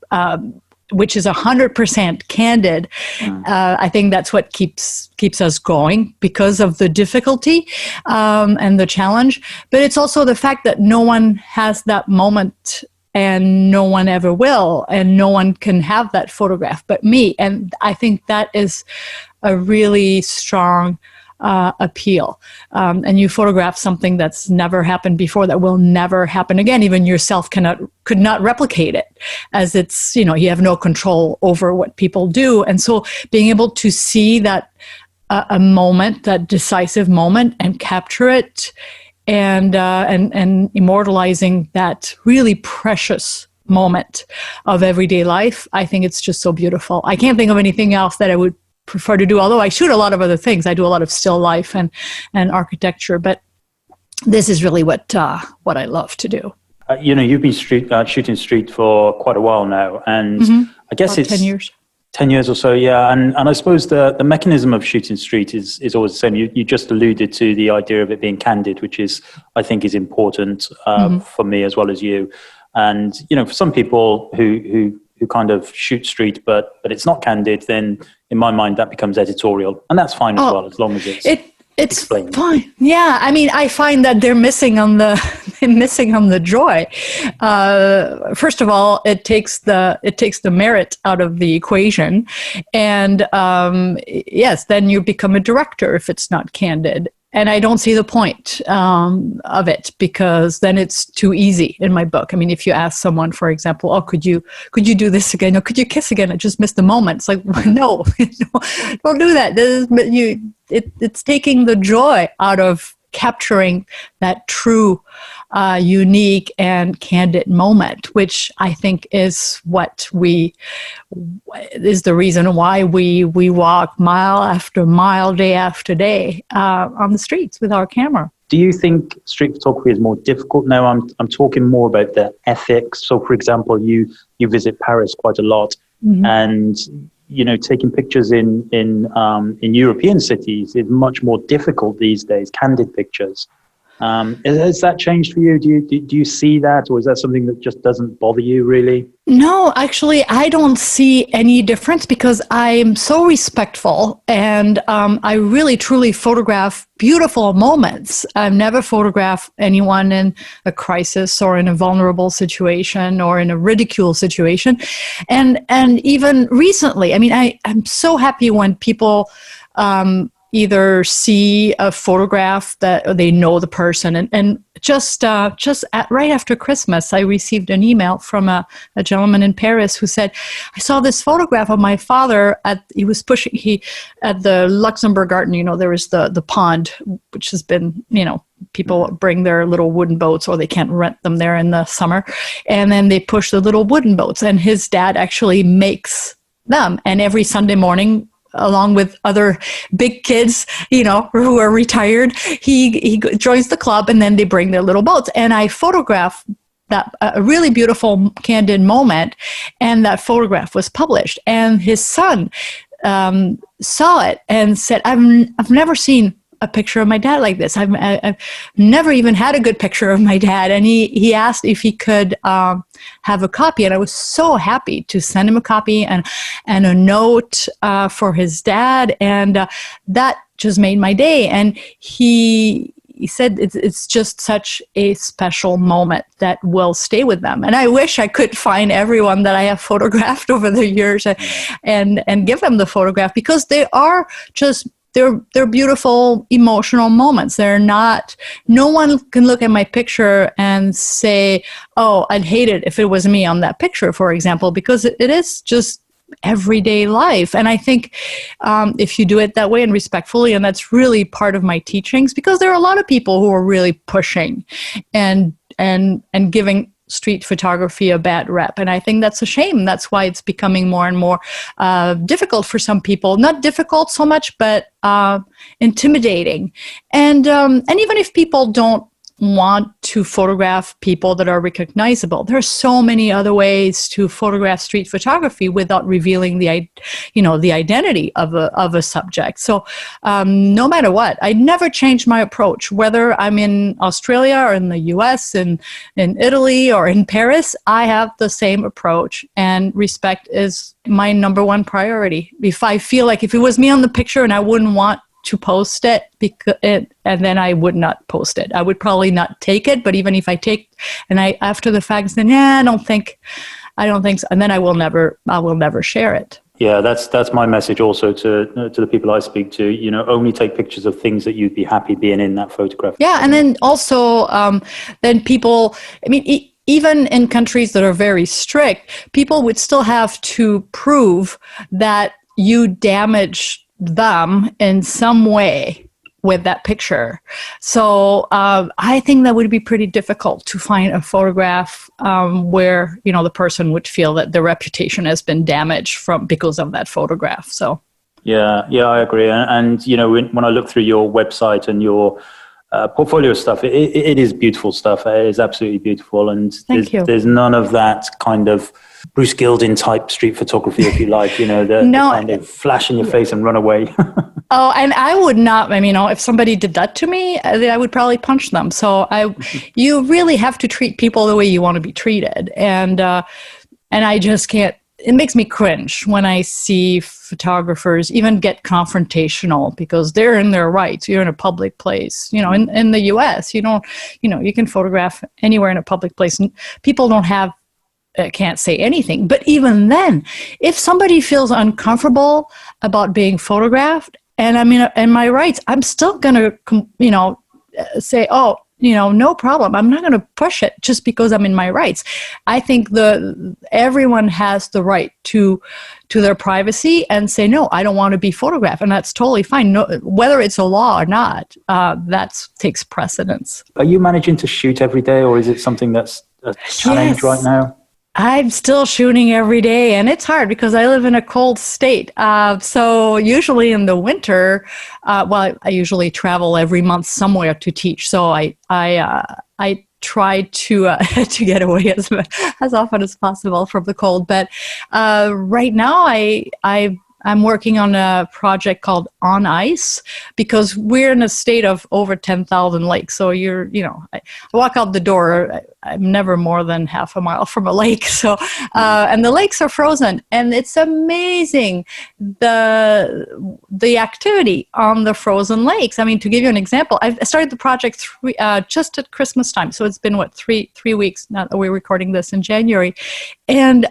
which is 100% candid. I think that's what keeps us going, because of the difficulty and the challenge. But it's also the fact that no one has that moment, and no one ever will, and no one can have that photograph but me. And I think that is a really strong appeal. And you photograph something that's never happened before, that will never happen again. Even yourself could not replicate it, as it's, you have no control over what people do. And so being able to see that a moment, that decisive moment, and capture it, and immortalizing that really precious moment of everyday life. I think it's just so beautiful. I can't think of anything else that I would prefer to do, although I shoot a lot of other things. I do a lot of still life and architecture, but this is really what I love to do. You've been shooting street for quite a while now, and I guess about it's 10 years. 10 years or so, yeah. And I suppose the mechanism of shooting street is always the same. You just alluded to the idea of it being candid, which I think is important for me as well as you. And, for some people who kind of shoot street, but it's not candid, then in my mind that becomes editorial. And that's fine as well, as long as it's explained. Fine. Yeah. I mean, I find that they're missing on the joy. First of all, it takes the merit out of the equation. And yes, then you become a director if it's not candid. And I don't see the point of it, because then it's too easy in my book. I mean, if you ask someone, for example, oh, could you do this again? Or could you kiss again? I just missed the moment. It's like, no, don't do that. It's taking the joy out of capturing that true, unique and candid moment, which I think is the reason why we walk mile after mile, day after day, on the streets with our camera. Do you think street photography is more difficult now? I'm talking more about the ethics. So, for example, you visit Paris quite a lot, and taking pictures in European cities is much more difficult these days. Candid pictures. Has that changed for you? Do you see that, or is that something that just doesn't bother you really? No, actually, I don't see any difference, because I'm so respectful, and I really truly photograph beautiful moments. I've never photographed anyone in a crisis or in a vulnerable situation or in a ridicule situation, and even recently. I mean, I'm so happy when people either see a photograph that they know the person, and just right after Christmas, I received an email from a gentleman in Paris who said, I saw this photograph of my father at the Luxembourg Garden. There is the pond, which has been, people bring their little wooden boats, or they can't rent them there in the summer, and then they push the little wooden boats, and his dad actually makes them, and every Sunday morning, along with other big kids, who are retired, he joins the club, and then they bring their little boats. And I photographed that, a really beautiful, candid moment, and that photograph was published. And his son saw it and said, I've never seen a picture of my dad like this. I've never even had a good picture of my dad. And he asked if he could have a copy. And I was so happy to send him a copy and a note for his dad. And that just made my day. And he said it's just such a special moment that will stay with them. And I wish I could find everyone that I have photographed over the years and give them the photograph, because they are just they're beautiful, emotional moments. They're not, no one can look at my picture and say, oh, I'd hate it if it was me on that picture, for example, because it is just everyday life. And I think if you do it that way and respectfully, and that's really part of my teachings, because there are a lot of people who are really pushing and giving street photography a bad rep. And I think that's a shame. That's why it's becoming more and more difficult for some people. Not difficult so much, but intimidating. And even if people don't want to photograph people that are recognizable, there are so many other ways to photograph street photography without revealing the identity of a subject. So no matter what, I never change my approach, whether I'm in Australia or in the US, in Italy or in Paris. I have the same approach, and respect is my number one priority. If I feel like if it was me on the picture and I wouldn't want to post it, and then I would not post it. I would probably not take it, but even if I take, and I after the fact, then I don't think so, and then I will never share it. Yeah, that's my message also to the people I speak to. Only take pictures of things that you'd be happy being in that photograph. Yeah, and then also, then people, I mean, even in countries that are very strict, people would still have to prove that you damage them in some way with that picture. So I think that would be pretty difficult to find a photograph where, you know, the person would feel that their reputation has been damaged because of that photograph. So yeah, I agree. And you know, when I look through your website and your portfolio stuff, it is beautiful stuff. It is absolutely beautiful, and there's none of that kind of Bruce Gilden type street photography, if you like. You know, the kind of flash in your face and run away. Oh, and I would not. I mean, you know, if somebody did that to me, I would probably punch them. So you really have to treat people the way you want to be treated, and I just can't. It makes me cringe when I see photographers even get confrontational because they're in their rights. You're in a public place. You know, in the U.S., you can photograph anywhere in a public place, and people can't say anything. But even then, if somebody feels uncomfortable about being photographed, and I'm in my rights, I'm still going to, say, oh, you know, no problem. I'm not going to push it just because I'm in my rights. I think everyone has the right to their privacy and say, no, I don't want to be photographed. And that's totally fine. No, whether it's a law or not, that takes precedence. Are you managing to shoot every day, or is it something that's a challenge right now? I'm still shooting every day, and it's hard because I live in a cold state. So usually in the winter, I usually travel every month somewhere to teach. So I try to get away as often as possible from the cold. But right now, I'm working on a project called On Ice because we're in a state of over 10,000 lakes. So I walk out the door, I'm never more than half a mile from a lake. So, and the lakes are frozen, and it's amazing the activity on the frozen lakes. I mean, to give you an example, I started the project just at Christmas time. So it's been three weeks now that we're recording this in January. And,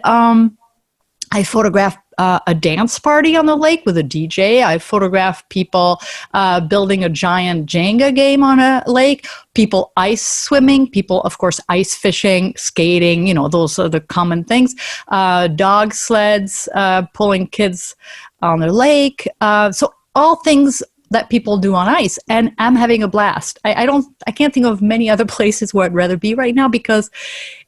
I photographed a dance party on the lake with a DJ. I photographed people building a giant Jenga game on a lake, people ice swimming, people, of course, ice fishing, skating, you know, those are the common things, dog sleds, pulling kids on the lake. So all things that people do on ice, and I'm having a blast. I can't think of many other places where I'd rather be right now, because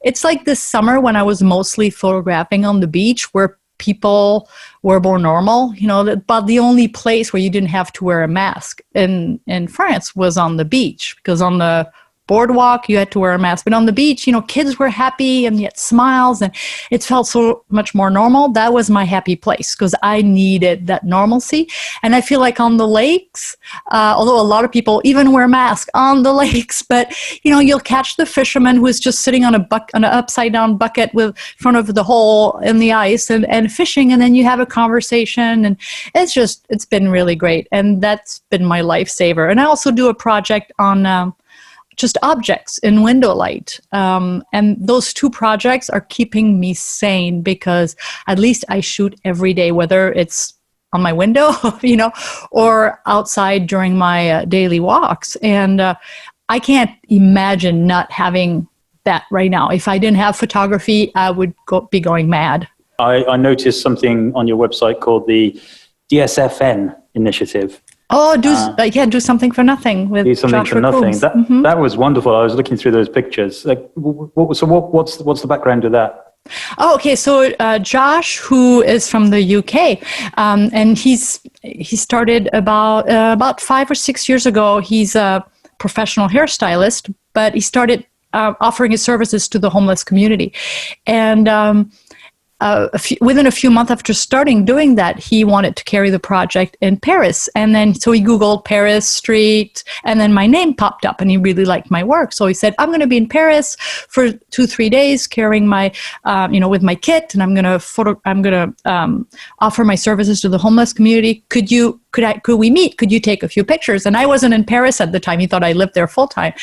it's like this summer when I was mostly photographing on the beach where people were more normal, you know, but the only place where you didn't have to wear a mask in France was on the beach, because on the boardwalk you had to wear a mask, but on the beach, you know, kids were happy and yet smiles, and it felt so much more normal. That was my happy place because I needed that normalcy. And I feel like on the lakes, although a lot of people even wear masks on the lakes, but you know, you'll catch the fisherman who is just sitting on an upside down bucket with in front of the hole in the ice and fishing, and then you have a conversation, and it's been really great, and that's been my lifesaver. And I also do a project on just objects in window light. And those two projects are keeping me sane because at least I shoot every day, whether it's on my window, you know, or outside during my daily walks. And I can't imagine not having that right now. If I didn't have photography, I would be going mad. I noticed something on your website called the DSFN initiative. Oh, do something for nothing with do something Joshua for nothing. Coombs. That was wonderful. I was looking through those pictures. Like, what's the background to that? Oh, okay. So Josh, who is from the UK, and he started about 5 or 6 years ago. He's a professional hairstylist, but he started offering his services to the homeless community, and within a few months after starting doing that, he wanted to carry the project in Paris. And then, so he Googled Paris street, and then my name popped up, and he really liked my work. So he said, I'm going to be in Paris for 2-3 days carrying my, with my kit, and I'm going to offer my services to the homeless community. Could we meet? Could you take a few pictures? And I wasn't in Paris at the time. He thought I lived there full time.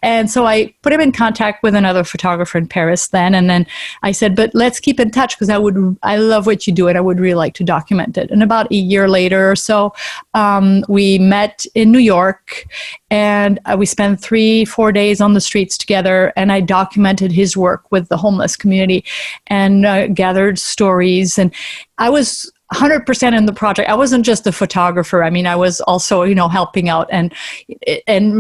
And so I put him in contact with another photographer in Paris then. And then I said, but let's keep in touch because I love what you do and I would really like to document it. And about a year later or so, we met in New York, and we spent 3-4 days on the streets together, and I documented his work with the homeless community and gathered stories. And I was 100% in the project. I wasn't just a photographer. I mean, I was also, helping out and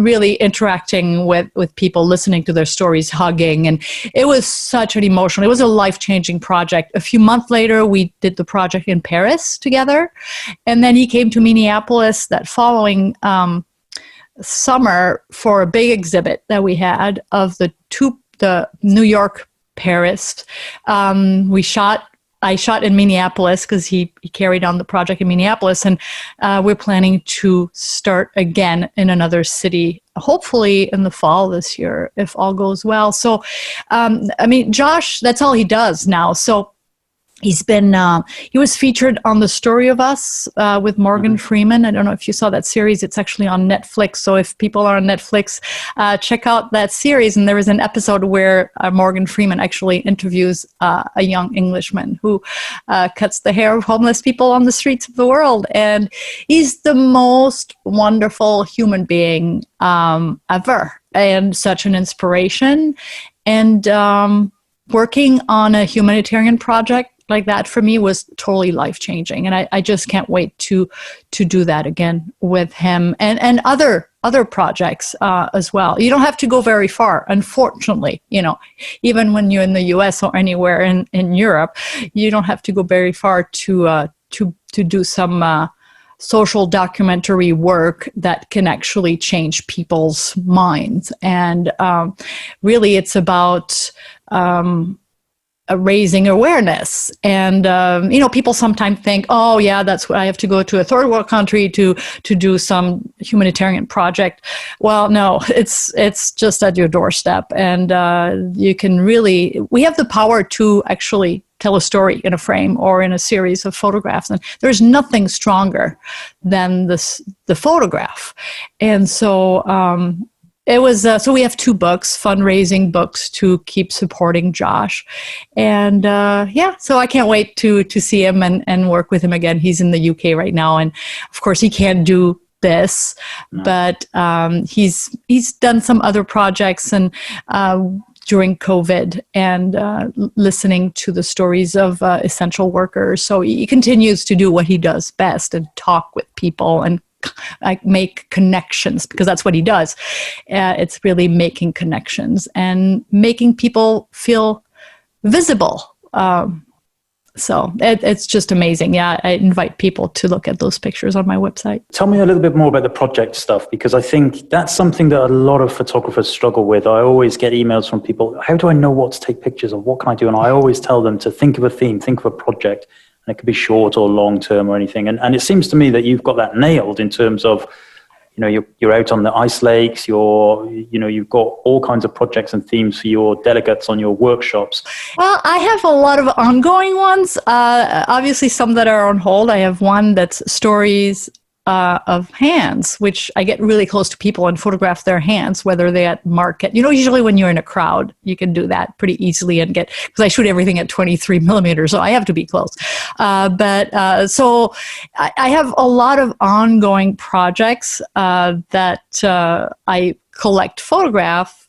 really interacting with people, listening to their stories, hugging. And it was such an emotional, it was a life-changing project. A few months later, we did the project in Paris together. And then he came to Minneapolis that following summer for a big exhibit that we had of the New York, Paris. I shot in Minneapolis because he carried on the project in Minneapolis, and we're planning to start again in another city, hopefully in the fall this year, if all goes well. So, Josh, that's all he does now. So he's been, he was featured on The Story of Us with Morgan Freeman. I don't know if you saw that series. It's actually on Netflix. So if people are on Netflix, check out that series. And there is an episode where Morgan Freeman actually interviews a young Englishman who cuts the hair of homeless people on the streets of the world. And he's the most wonderful human being ever, and such an inspiration. And working on a humanitarian project like that for me was totally life-changing, and I just can't wait to do that again with him and other projects as well. You don't have to go very far, unfortunately. Even when you're in the U.S. or anywhere in Europe, you don't have to go very far to do some social documentary work that can actually change people's minds. And really, it's about raising awareness. And, people sometimes think, oh yeah, that's what I have to go to a third world country to do some humanitarian project. Well, no, it's just at your doorstep. And we have the power to actually tell a story in a frame or in a series of photographs. And there's nothing stronger than the photograph. And so, it was, so we have 2 books, fundraising books to keep supporting Josh. And so I can't wait to see him and work with him again. He's in the UK right now. And of course he can't do this, but he's done some other projects and during COVID and listening to the stories of essential workers. So he continues to do what he does best and talk with people and make connections, because that's what he does. It's really making connections and making people feel visible. So it's just amazing. Yeah, I invite people to look at those pictures on my website. Tell me a little bit more about the project stuff, because I think that's something that a lot of photographers struggle with. I always get emails from people, how do I know what to take pictures of? What can I do? And I always tell them to think of a theme, think of a project. And it could be short or long term or anything. And it seems to me that you've got that nailed in terms of, you're out on the ice lakes, you've got all kinds of projects and themes for your delegates on your workshops. Well, I have a lot of ongoing ones. Obviously, some that are on hold. I have one that's stories of hands, which I get really close to people and photograph their hands, whether they're at market. Usually when you're in a crowd, you can do that pretty easily and because I shoot everything at 23 millimeters, so I have to be close. So I have a lot of ongoing projects that I collect photograph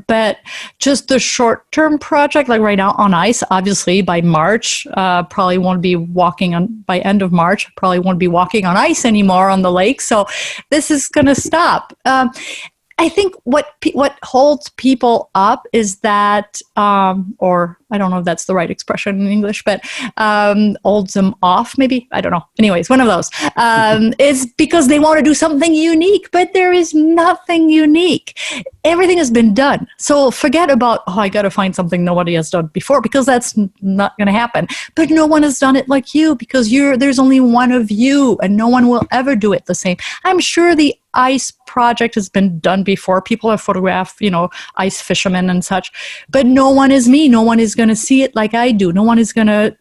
but just the short-term project, like right now on ice, obviously by March, probably won't be by end of March, probably won't be walking on ice anymore on the lake. So this is going to stop. I think what holds people up is that, or I don't know if that's the right expression in English, but holds them off, maybe. I don't know. Anyways, one of those is because they want to do something unique, but there is nothing unique. Everything has been done. So forget about, I got to find something nobody has done before, because that's not going to happen. But no one has done it like you, because there's only one of you, and no one will ever do it the same. I'm sure the ice project has been done before. People have photographed, ice fishermen and such, but no one is me. No one is going to see it like I do. No one is going to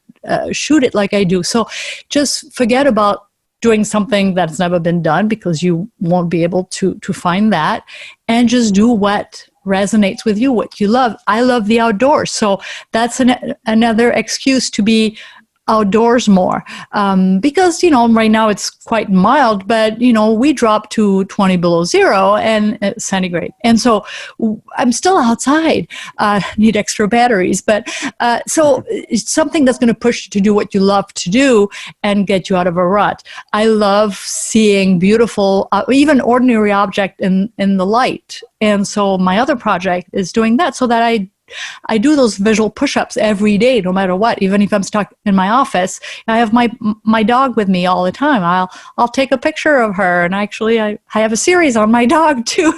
shoot it like I do. So just forget about doing something that's never been done, because you won't be able to find that, and just do what resonates with you, what you love. I love the outdoors. So that's another excuse to be outdoors more, because, right now it's quite mild, but, we drop to 20 below zero and centigrade. And so I'm still outside, need extra batteries, but so it's something that's going to push you to do what you love to do and get you out of a rut. I love seeing beautiful, even ordinary object in the light. And so my other project is doing that, so that I do those visual push-ups every day, no matter what. Even if I'm stuck in my office, I have my dog with me all the time. I'll take a picture of her, and actually I have a series on my dog too.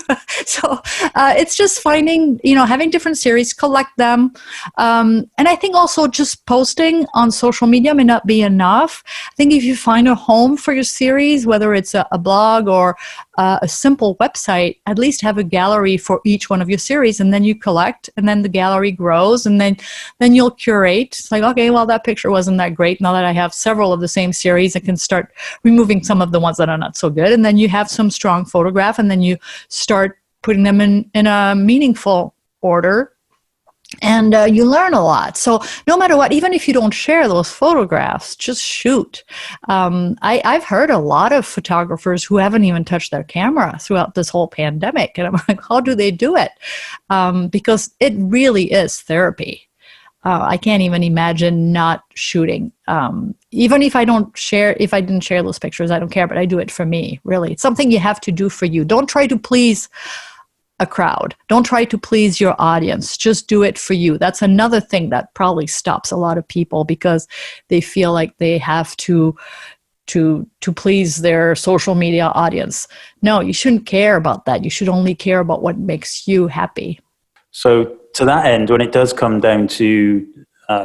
So it's just finding, having different series, collect them, and I think also just posting on social media may not be enough. I think if you find a home for your series, whether it's a blog or a simple website, at least have a gallery for each one of your series, and then you collect, and then the gallery grows, and then you'll curate. It's like, okay, well, that picture wasn't that great. Now that I have several of the same series, I can start removing some of the ones that are not so good, and then you have some strong photograph, and then you start putting them in a meaningful order. And you learn a lot. So no matter what, even if you don't share those photographs, just shoot. I've heard a lot of photographers who haven't even touched their camera throughout this whole pandemic. And I'm like, how do they do it? Because it really is therapy. I can't even imagine not shooting. Even if I didn't share those pictures, I don't care, but I do it for me, really. It's something you have to do for you. Don't try to please a crowd. Don't try to please your audience. Just do it for you. That's another thing that probably stops a lot of people, because they feel like they have to please their social media audience. No, you shouldn't care about that. You should only care about what makes you happy. So to that end, when it does come down to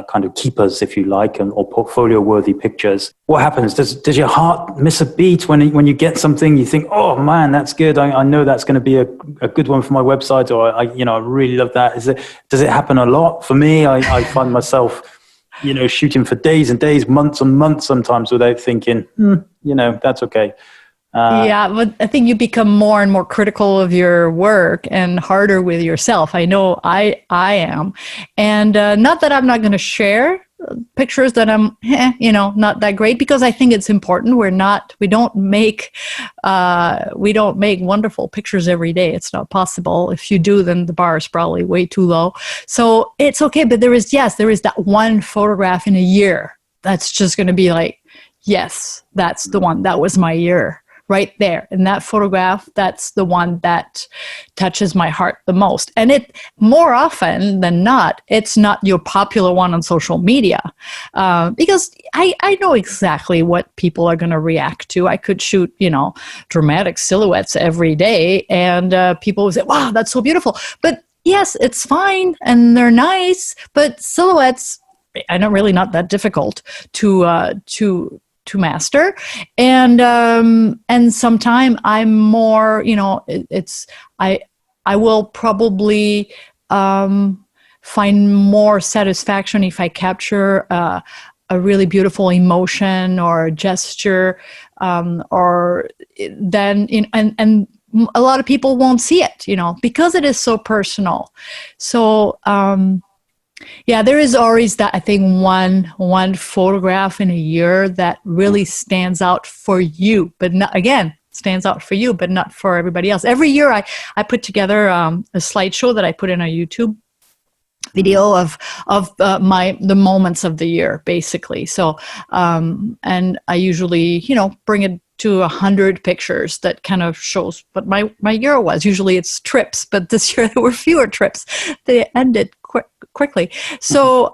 kind of keepers, if you like, or portfolio-worthy pictures, what happens? Does your heart miss a beat when you get something? You think, oh man, that's good. I know that's going to be a good one for my website, or I really love that. Does it happen a lot? For me, I find myself, shooting for days and days, months and months sometimes, without thinking, that's okay. Yeah, but I think you become more and more critical of your work and harder with yourself. I know I am. And not that I'm not going to share pictures that I'm, not that great, because I think it's important. We don't make wonderful pictures every day. It's not possible. If you do, then the bar is probably way too low. So it's okay. But there is that one photograph in a year that's just going to be like, yes, that's the one. That was my year. Right there in that photograph, that's the one that touches my heart the most. And it, more often than not, it's not your popular one on social media, because I know exactly what people are going to react to. I could shoot, dramatic silhouettes every day, and people would say, wow, that's so beautiful. But yes, it's fine, and they're nice, but silhouettes are really not that difficult to master. And sometime I'm more, I will probably find more satisfaction if I capture a really beautiful emotion or a gesture, or then, and a lot of people won't see it, because it is so personal. So, yeah, there is always that, I think, one photograph in a year that really stands out for you, but stands out for you, but not for everybody else. Every year I put together a slideshow that I put in a YouTube video of the moments of the year, basically. So, and I usually, bring it to 100 pictures that kind of shows what my year was. Usually it's trips, but this year there were fewer trips. They ended quickly. So,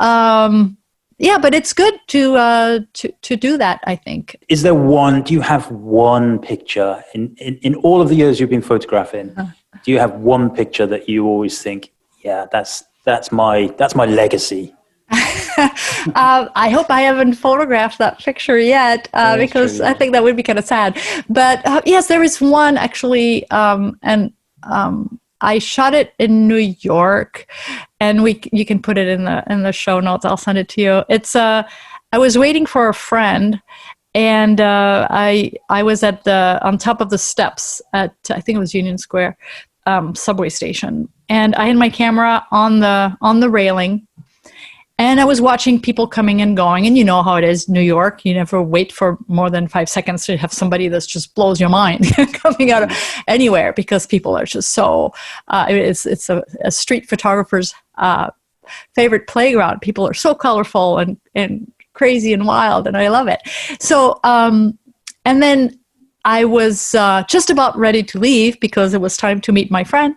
yeah, but it's good to do that, I think. Do you have one picture in all of the years you've been photographing? Do you have one picture that you always think, yeah, that's my legacy? I hope I haven't photographed that picture yet, because true, yeah. I think that would be kind of sad. But yes, there is one actually, and I shot it in New York, and you can put it in the show notes. I'll send it to you. It's I was waiting for a friend, and I was on top of the steps at, I think it was Union Square subway station, and I had my camera on the railing. And I was watching people coming and going, and you know how it is, New York. You never wait for more than 5 seconds to have somebody that just blows your mind coming out of anywhere, because people are just so. It's a street photographer's favorite playground. People are so colorful and crazy and wild, and I love it. So, and then I was just about ready to leave because it was time to meet my friend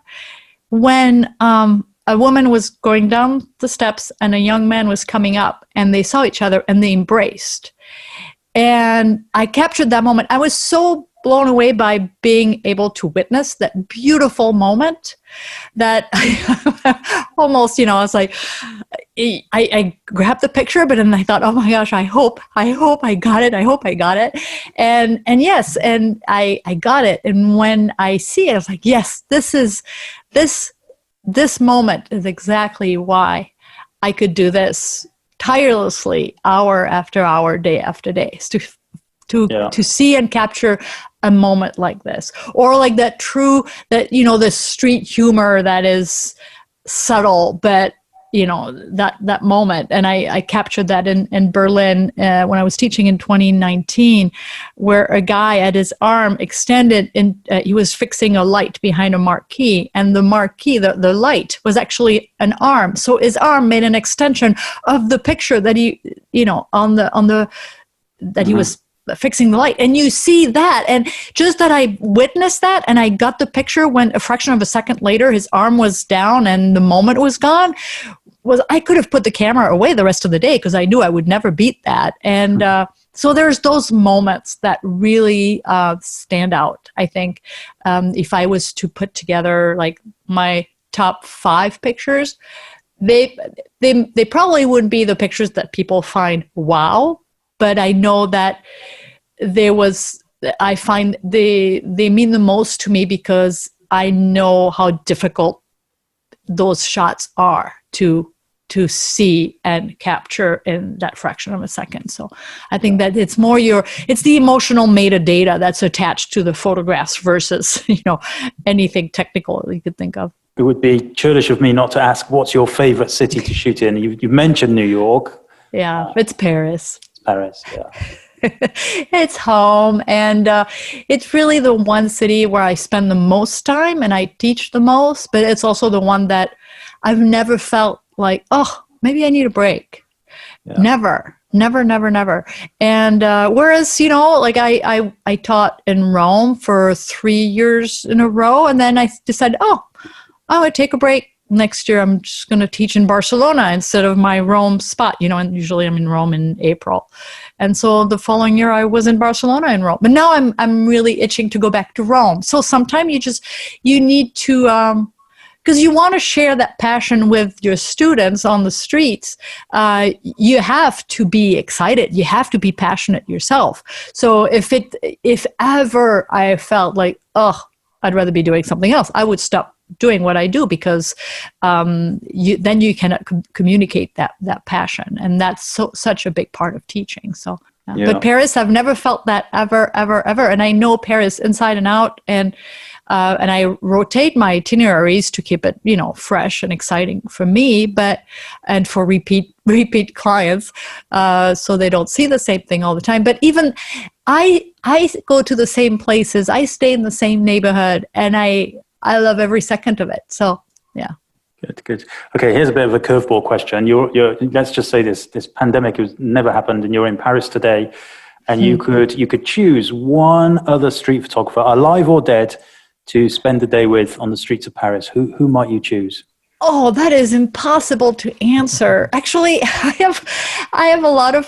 when a woman was going down the steps and a young man was coming up, and they saw each other and they embraced. And I captured that moment. I was so blown away by being able to witness that beautiful moment that I almost, I was like, I grabbed the picture, but then I thought, oh my gosh, I hope I got it. I hope I got it. And yes, and I got it. And when I see it, I was like, yes, this moment is exactly why I could do this tirelessly, hour after hour, day after day, to see and capture a moment like this, or like that the street humor that is subtle, but that moment. And I captured that in Berlin when I was teaching in 2019, where a guy had his arm extended and he was fixing a light behind a marquee, and the marquee, the light was actually an arm. So his arm made an extension of the picture that he, that he was fixing the light. And you see that, and just that I witnessed that, and I got the picture when a fraction of a second later his arm was down and the moment was gone, I could have put the camera away the rest of the day because I knew I would never beat that. And so there's those moments that really stand out. I think if I was to put together like my top 5 pictures, they probably wouldn't be the pictures that people find wow, but I know that I find they mean the most to me because I know how difficult those shots are to see and capture in that fraction of a second. So I think that it's more it's the emotional metadata that's attached to the photographs versus, anything technical you could think of. It would be churlish of me not to ask, what's your favorite city to shoot in? You mentioned New York. Yeah, it's Paris. It's Paris, yeah. It's home, and it's really the one city where I spend the most time and I teach the most, but it's also the one that I've never felt like, oh, maybe I need a break. Yeah. Never. And whereas, like I taught in Rome for 3 years in a row, and then I decided, I would take a break. Next year, I'm just going to teach in Barcelona instead of my Rome spot, and usually I'm in Rome in April. And so the following year I was in Barcelona and Rome, but now I'm really itching to go back to Rome. So sometimes you need to, because you want to share that passion with your students on the streets, you have to be excited. You have to be passionate yourself. So if ever I felt like, I'd rather be doing something else, I would stop doing what I do, because then you cannot communicate that passion, and that's such a big part of teaching. So, yeah. But Paris, I've never felt that ever, and I know Paris inside and out, and I rotate my itineraries to keep it, fresh and exciting for me, and for repeat clients, so they don't see the same thing all the time. But even I go to the same places, I stay in the same neighborhood, and I love every second of it. So, yeah. Good. Okay, here's a bit of a curveball question. You're let's just say this pandemic has never happened, and you're in Paris today, and you could choose one other street photographer, alive or dead, to spend the day with on the streets of Paris. Who might you choose? Oh, that is impossible to answer. Actually, I have a lot of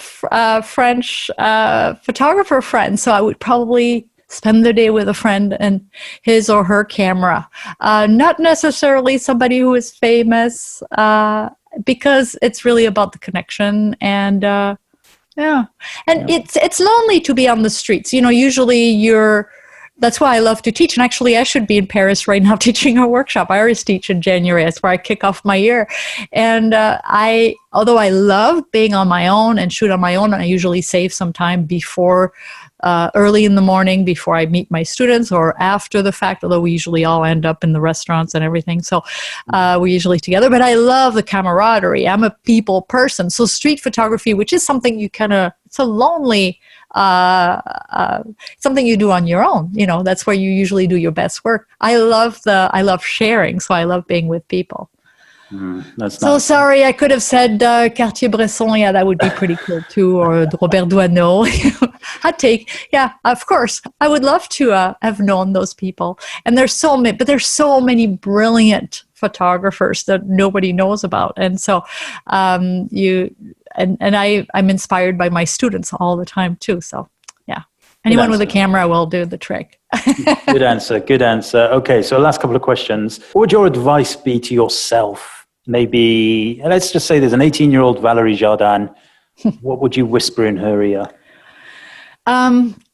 French photographer friends, so I would probably spend the day with a friend and his or her camera. Not necessarily somebody who is famous, because it's really about the connection, and it's lonely to be on the streets. Usually that's why I love to teach. And actually, I should be in Paris right now teaching a workshop. I always teach in January. That's where I kick off my year. And although I love being on my own and shoot on my own, and I usually save some time before early in the morning before I meet my students, or after the fact, although we usually all end up in the restaurants and everything. So we're usually together. But I love the camaraderie. I'm a people person. So street photography, which is something you it's a lonely, something you do on your own. That's where you usually do your best work. I love sharing. So I love being with people. That's so nice. Sorry, I could have said Cartier-Bresson. Yeah, that would be pretty cool too. Or Robert Doisneau. Hot take. Yeah, of course. I would love to have known those people. And there's so many brilliant photographers that nobody knows about. And so I'm inspired by my students all the time too. So yeah, anyone with a camera will do the trick. Good answer. Okay, so last couple of questions. What would your advice be to yourself? Maybe, let's just say there's an 18-year-old Valerie Jardin. What would you whisper in her ear?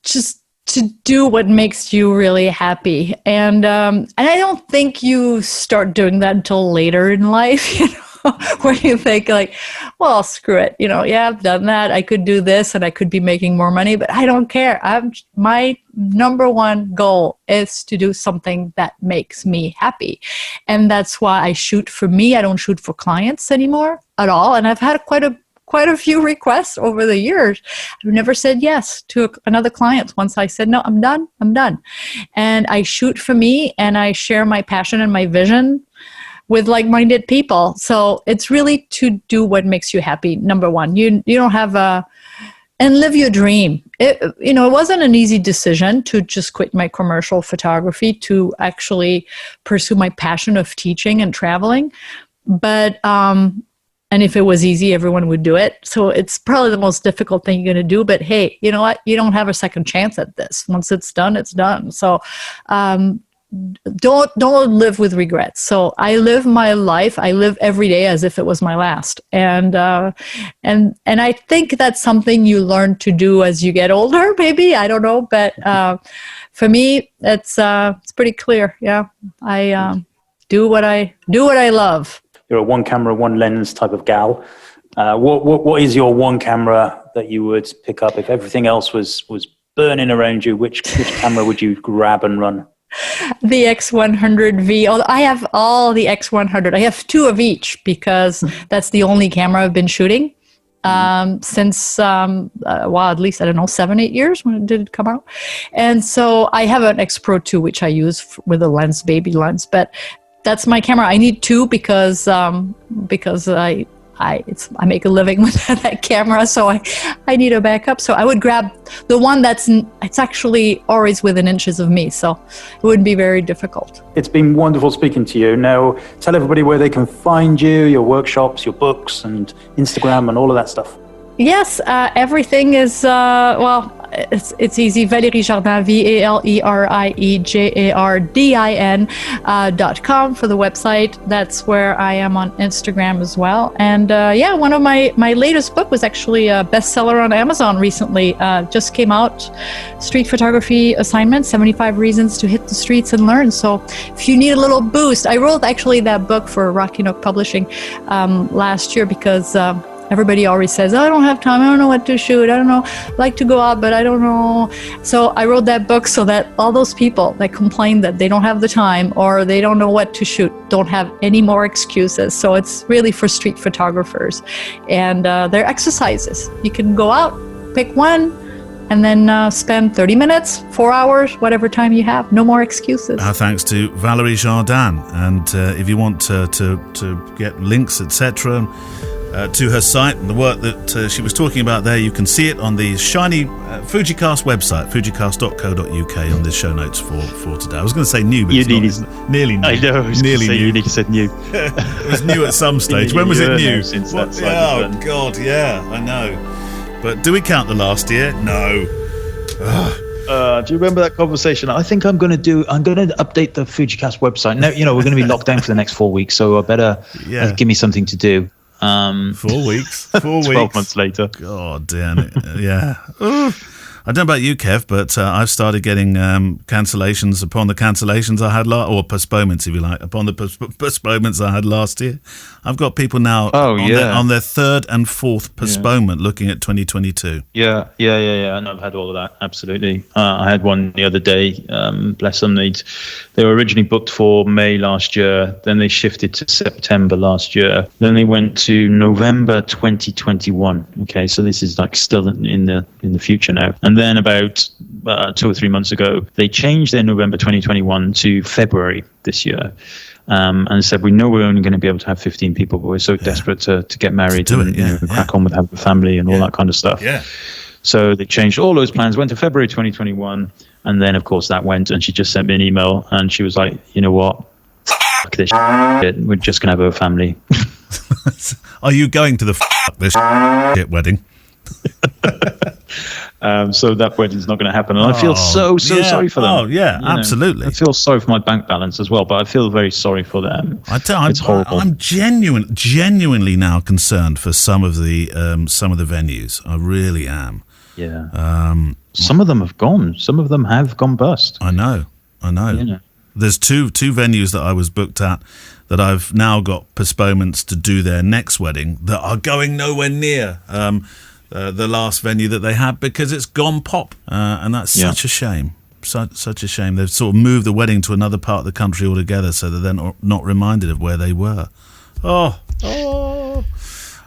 Just to do what makes you really happy. And I don't think you start doing that until later in life, where you think like, well, screw it. Yeah, I've done that. I could do this and I could be making more money, but I don't care. My number one goal is to do something that makes me happy. And that's why I shoot for me. I don't shoot for clients anymore at all. And I've had quite a few requests over the years. I've never said yes to another client. Once I said, no, I'm done. And I shoot for me, and I share my passion and my vision with like-minded people. So it's really to do what makes you happy. Number one, you don't have and live your dream. It wasn't an easy decision to just quit my commercial photography to actually pursue my passion of teaching and traveling. But, and if it was easy, everyone would do it. So it's probably the most difficult thing you're going to do. But hey, you know what? You don't have a second chance at this. Once it's done, it's done. So don't live with regrets. So I live my life. I live every day as if it was my last. And I think that's something you learn to do as you get older. Maybe, I don't know. But for me, it's pretty clear. Yeah, I do what I love. You're a one camera, one lens type of gal. What is your one camera that you would pick up if everything else was burning around you? Which camera would you grab and run? The X100V. I have all the X100. I have two of each because that's the only camera I've been shooting since, at least, 7-8 years. When did it come out? And so I have an X Pro 2, which I use with a lens, baby lens. But that's my camera. I need two because I make a living with that camera, so I need a backup. So I would grab the one it's actually always within inches of me, so it wouldn't be very difficult. It's been wonderful speaking to you. Now, tell everybody where they can find you, your workshops, your books, and Instagram, and all of that stuff. Yes, everything is, it's easy. Valerie Jardin, VALERIEJARDIN.com for the website. That's where I am on Instagram as well. And one of my latest book was actually a bestseller on Amazon recently. Just came out, Street Photography Assignment, 75 Reasons to Hit the Streets and Learn. So if you need a little boost, I wrote actually that book for Rocky Nook Publishing last year because everybody always says, I don't have time, I don't know what to shoot, I don't know, I like to go out, but I don't know. So I wrote that book so that all those people that complain that they don't have the time or they don't know what to shoot don't have any more excuses. So it's really for street photographers. And they're exercises. You can go out, pick one, and then spend 30 minutes, 4 hours, whatever time you have. No more excuses. Our thanks to Valerie Jardin. And if you want to get links, etc., to her site and the work that she was talking about there, you can see it on the shiny Fujicast website, fujicast.co.uk, on the show notes for today. I was going to say new, but it's nearly new. I know, I was nearly say new. You need to say new. It was new at some stage. When was it new? Since that site oh, was done. God, yeah, I know. But do we count the last year? No. Do you remember that conversation? I think I'm going to update the Fujicast website. Now, we're going to be locked down for the next 4 weeks, so I better give me something to do. 4 weeks. 4 weeks. 12 months later. God damn it. Yeah. I don't know about you, Kev, but I've started getting cancellations upon the cancellations I had or postponements, if you like, upon the postponements I had last year. I've got people now on their third and fourth postponement looking at 2022. Yeah. And I've had all of that, absolutely. I had one the other day, bless them. They were originally booked for May last year, then they shifted to September last year, then they went to November 2021. Okay, so this is like still in the future now. And then about 2 or 3 months ago, they changed their November 2021 to February this year. And said, we know we're only going to be able to have 15 people, but we're so desperate to get married and crack on with having a family and all that kind of stuff. Yeah. So they changed all those plans, went to February 2021. And then, of course, that went, and she just sent me an email, and she was like, you know what? F*** this shit. We're just going to have a family. Are you going to the f*** this shit wedding? So that wedding's not going to happen. And I feel so sorry for them. Oh, yeah, absolutely. I feel sorry for my bank balance as well, but I feel very sorry for them. It's horrible. I'm genuinely now concerned for some of the venues. I really am. Yeah. Some of them have gone. Some of them have gone bust. I know. There's two venues that I was booked at that I've now got postponements to do their next wedding that are going nowhere near the last venue that they had because it's gone pop. And that's such a shame. Such a shame. They've sort of moved the wedding to another part of the country altogether so that they're not reminded of where they were.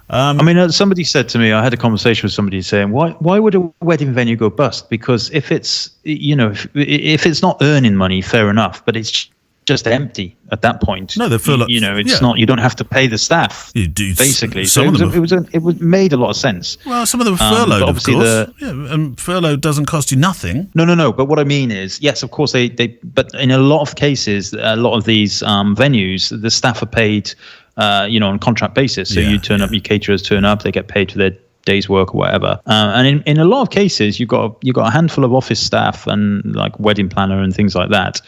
I mean, somebody said to me, I had a conversation with somebody saying, why would a wedding venue go bust? Because if it's, if it's not earning money, fair enough, but it's just empty at that point. No, they feel like, it's not, you don't have to pay the staff. You do, basically. It made a lot of sense. Well, some of them are furloughed, of course. And furlough doesn't cost you nothing. No. But what I mean is, yes, of course, but in a lot of cases, a lot of these venues, the staff are paid on contract basis. So you turn up, your caterers turn up, they get paid for their day's work or whatever. And in a lot of cases, you've got a handful of office staff and like wedding planner and things like that.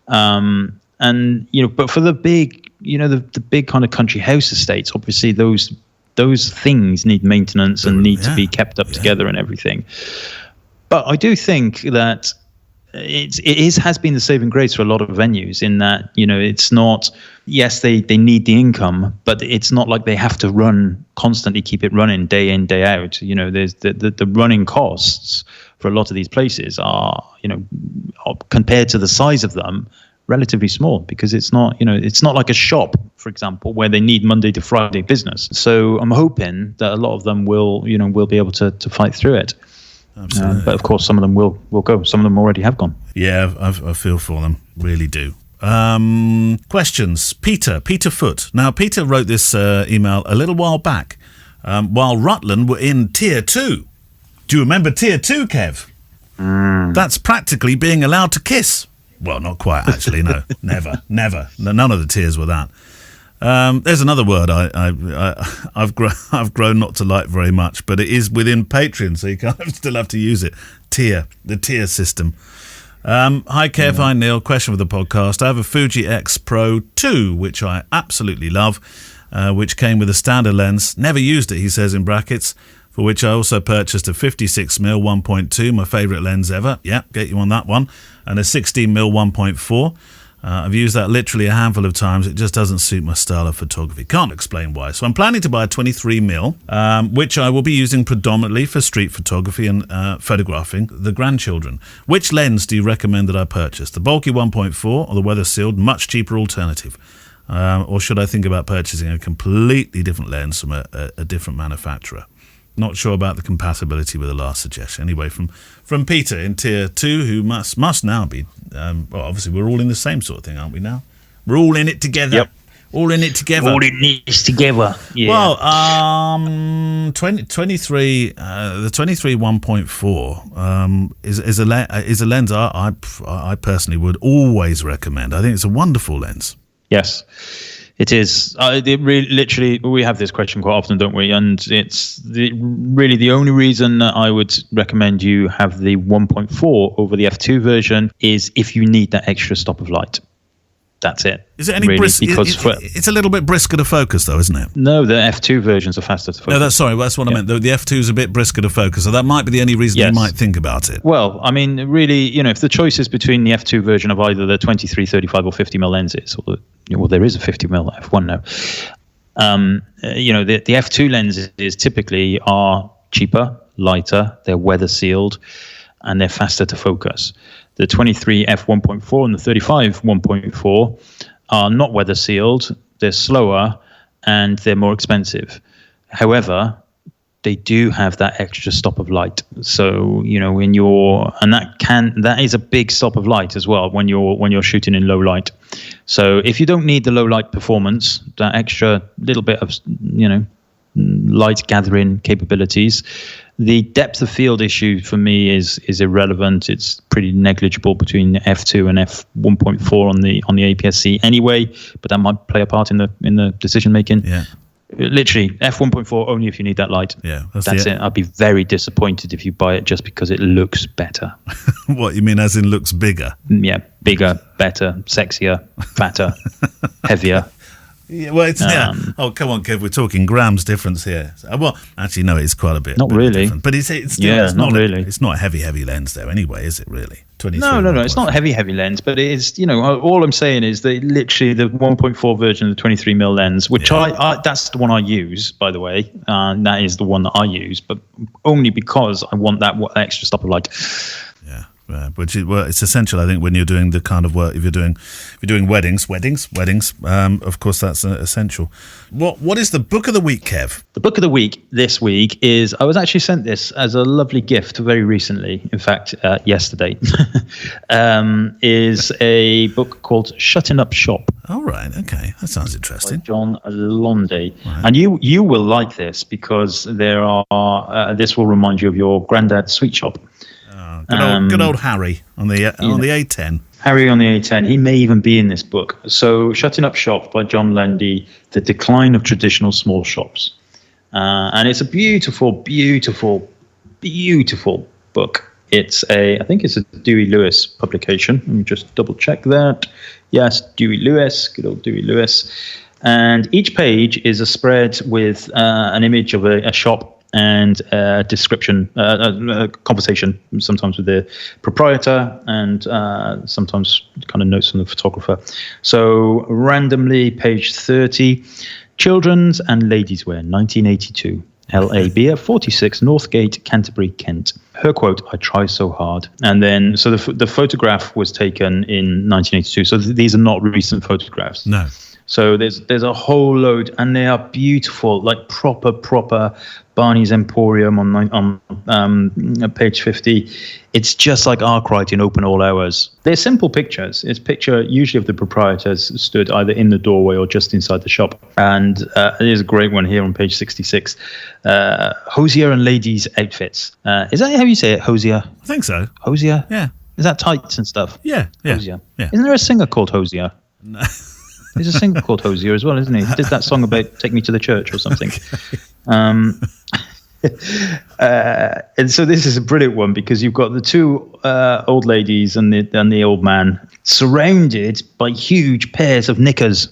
But for the big, the big kind of country house estates, obviously those things need maintenance and need to be kept up together and everything. But I do think that it has been the saving grace for a lot of venues in that, it's not, yes, they need the income, but it's not like they have to constantly keep it running day in, day out. There's the running costs for a lot of these places are, compared to the size of them, relatively small because it's not like a shop, for example, where they need Monday to Friday business. So I'm hoping that a lot of them will be able to fight through it. Absolutely. But of course, some of them will go. Some of them already have gone. Yeah, I feel for them. Really do. Questions. Peter Foot. Now, Peter wrote this email a little while back while Rutland were in Tier 2. Do you remember Tier 2, Kev? That's practically being allowed to kiss. Well, not quite, actually, no. Never. None of the tiers were that. There's another word I've grown not to like very much, but it is within Patreon, so you kind of still have to use it. The tier system. Hi, Kev. Hi, Neil. Question for the podcast. I have a Fuji X Pro 2, which I absolutely love, which came with a standard lens. Never used it, he says in brackets, for which I also purchased a 56mm 1.2, my favourite lens ever. Yeah, get you on that one. And a 16mm 1.4. I've used that literally a handful of times. It just doesn't suit my style of photography. Can't explain why. So I'm planning to buy a 23mm, which I will be using predominantly for street photography and photographing the grandchildren. Which lens do you recommend that I purchase? The bulky 1.4 or the weather-sealed, much cheaper alternative? Or should I think about purchasing a completely different lens from a different manufacturer? Not sure about the compatibility with the last suggestion. Anyway, from Peter in Tier 2, who must now be... obviously, we're all in the same sort of thing, aren't we now? We're all in it together. Yep. All in it together. All in it together. Yeah. Well, 23, the 23 1.4 is a lens I personally would always recommend. I think it's a wonderful lens. Yes. It is. Literally, we have this question quite often, don't we? And it's really the only reason that I would recommend you have the 1.4 over the f2 version is if you need that extra stop of light. that's it. Is it any really, brisk? Because it's a little bit brisker to focus, though, isn't it? no, the F2 versions are faster to focus. No, that's what I meant. The F2 is a bit brisker to focus, so that might be the only reason you Yes. might think about it. Well, I mean, really, if the choice is between the F2 version of either the 23, 35, or 50mm lenses, well, there is a 50mm F1 now. The F2 lenses typically are cheaper, lighter, they're weather sealed, and they're faster to focus. The 23 f1.4 and the 35 1.4 are not weather sealed, they're slower, and they're more expensive. However, they do have that extra stop of light. So, that is a big stop of light as well when you're shooting in low light. So if you don't need the low light performance, that extra little bit of, light gathering capabilities, the depth of field issue for me is irrelevant. It's pretty negligible between F2 and f1.4 on the APS-C anyway, but that might play a part in the decision making. Yeah. Literally, f1.4 only if you need that light. Yeah, that's it. I'd be very disappointed if you buy it just because it looks better. What you mean, as in looks bigger? Yeah, bigger, better, sexier, fatter, heavier. Yeah, well, it's Oh, come on, Kev. We're talking grams difference here. Well, actually, no, it's quite a bit. Not really, different. But it's not really. It's not a heavy lens, though. Anyway, is it really? 23. No. It's not heavy lens, but it is. All I'm saying is that literally the 1.4 version of the 23mm lens, which I that's the one I use, by the way. That is the one that I use, but only because I want that extra stop of light. Which it's essential, I think, when you're doing the kind of work. If you're doing weddings. Of course, that's essential. What is the book of the week, Kev? The book of the week this week is. I was actually sent this as a lovely gift very recently. In fact, yesterday, is a book called "Shutting Up Shop." All right, okay, that sounds interesting. By John Londy, right. And you will like this because there are. This will remind you of your granddad's sweet shop. Good old Harry on the A10. Harry on the A10. He may even be in this book. So, Shutting Up Shop by John Landy, The Decline of Traditional Small Shops. And it's a beautiful, beautiful, beautiful book. I think it's a Dewey Lewis publication. Let me just double check that. Yes, Dewey Lewis, good old Dewey Lewis. And each page is a spread with an image of a shop and a description, a conversation, sometimes with the proprietor and sometimes kind of notes from the photographer. So randomly, page 30, Children's and Ladies Wear, 1982. L.A. Beer, 46 Northgate, Canterbury, Kent. Her quote, "I try so hard." And then, so the photograph was taken in 1982. So these are not recent photographs. No. So there's a whole load, and they are beautiful, like proper Barney's Emporium on page 50. It's just like Arkwright in Open All Hours. They're simple pictures. It's picture usually of the proprietors stood either in the doorway or just inside the shop. And there's a great one here on page 66. Hosier and ladies' outfits. Is that how you say it, Hosier? I think so. Hosier? Yeah. Is that tights and stuff? Yeah. Hosier. Yeah. Isn't there a singer called Hosier? No. There's a singer called Hosier as well, isn't he? He did that song about "Take Me to the Church" or something. And so this is a brilliant one because you've got the two old ladies and the old man surrounded by huge pairs of knickers.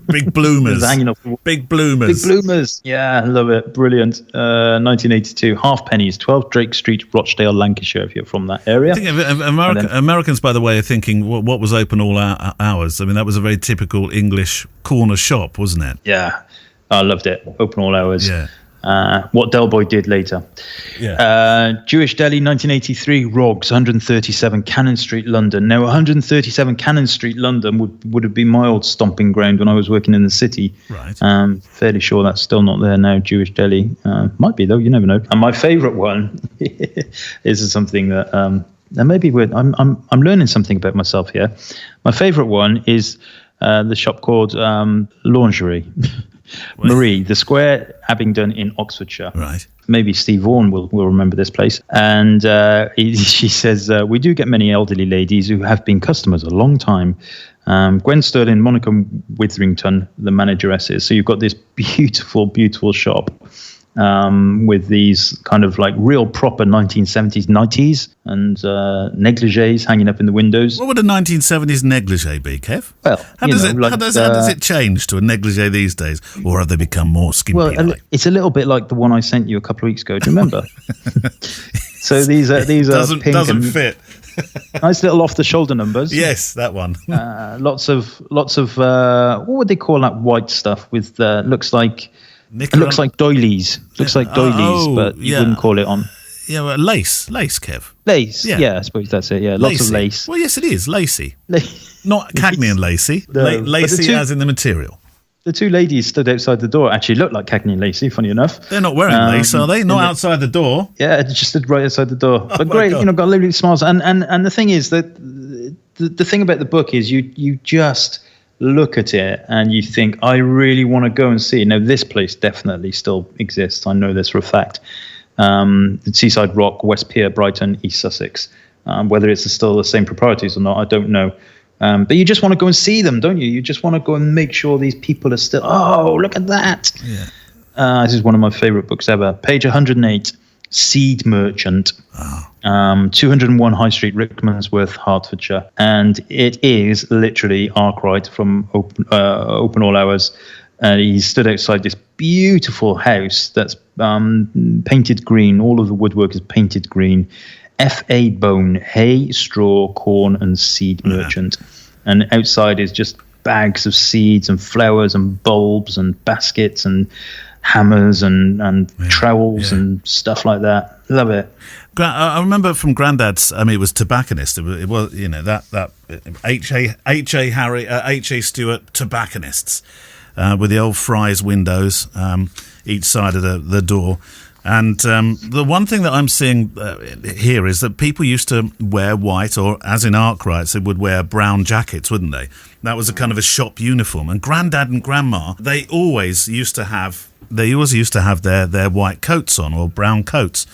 Big bloomers. Hanging off. Big bloomers. Big bloomers. Yeah, I love it. Brilliant. 1982. Half pennies, 12 Drake Street, Rochdale, Lancashire, if you're from that area. I think Americans, by the way, are thinking what was open all hours. I mean, that was a very typical English corner shop, wasn't it? Yeah, I loved it. Open all hours. Yeah. What Del Boy did later. Yeah. Jewish Deli, 1983, Rogs, 137 Cannon Street, London. Now, 137 Cannon Street, London would have been my old stomping ground when I was working in the city. Right. Fairly sure that's still not there now, Jewish Deli. Might be, though, you never know. And my favourite one is something that... and maybe I'm learning something about myself here. My favourite one is the shop called Lingerie. Marie, the Square, Abingdon in Oxfordshire. Right. Maybe Steve Vaughan will remember this place. And she says, we do get many elderly ladies who have been customers a long time. Gwen Sterling, Monica Witherington, the manageress is. So you've got this beautiful, beautiful shop. with these kind of like real proper 1970s nighties and negligees hanging up in the windows. What would a 1970s negligee be, Kev? Well, how does it change to a negligee these days, or have they become more skimpy? Well, it's a little bit like the one I sent you a couple of weeks ago. Do you remember? So these are doesn't pink fit. Nice little off-the-shoulder numbers. Yes, that one. Lots of what would they call that white stuff with looks like doilies. Looks like doilies, but you wouldn't call it on. Yeah, well, lace, Kev. Lace. Yeah, I suppose that's it. Yeah, lots of lace. Well, yes, it is lacy. Not Cagney and Lacey. No, Lacy as in the material. The two ladies stood outside the door. Actually, looked like Cagney and Lacey. Funny enough, they're not wearing lace, are they? Not outside the door. Yeah, just stood right outside the door. But great, God. got lovely smiles. And the thing is that the thing about the book is you just look at it and you think, I really want to go and see. Now, this place definitely still exists. I know this for a fact. Seaside Rock, West Pier, Brighton, East Sussex. Whether it's still the same proprietors or not, I don't know. But you just want to go and see them, don't you? You just want to go and make sure these people are still, oh, look at that. Yeah. This is one of my favorite books ever. Page 108, Seed Merchant. 201 High Street, Rickmansworth, Hertfordshire. And it is literally Arkwright from Open All Hours. He stood outside this beautiful house that's painted green. All of the woodwork is painted green. F.A. Bone, hay, straw, corn, and seed merchant. And outside is just bags of seeds and flowers and bulbs and baskets and hammers and trowels and stuff like that. Love it. I remember from Grandad's. I mean, it was tobacconist. It was that H.A. Stewart tobacconists with the old Fry's windows each side of the door. And the one thing that I'm seeing here is that people used to wear white, or as in Arkwright's, they would wear brown jackets, wouldn't they? That was a kind of a shop uniform. And Grandad and Grandma, they always used to have their white coats on, or brown coats.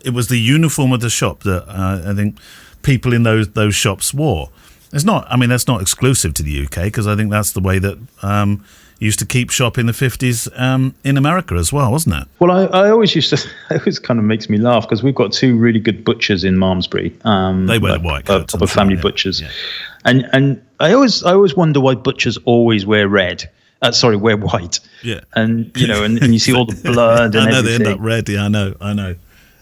It was the uniform of the shop that I think people in those shops wore. That's not exclusive to the UK, because I think that's the way that used to keep shop in the 50s in America as well, wasn't it? Well, I always used to. It always kind of makes me laugh because we've got two really good butchers in Malmesbury. They wear the white coats, proper family butchers, and I always wonder why butchers always wear red. Wear white. Yeah, and and you see all the blood and I know everything. They end up red. Yeah, I know.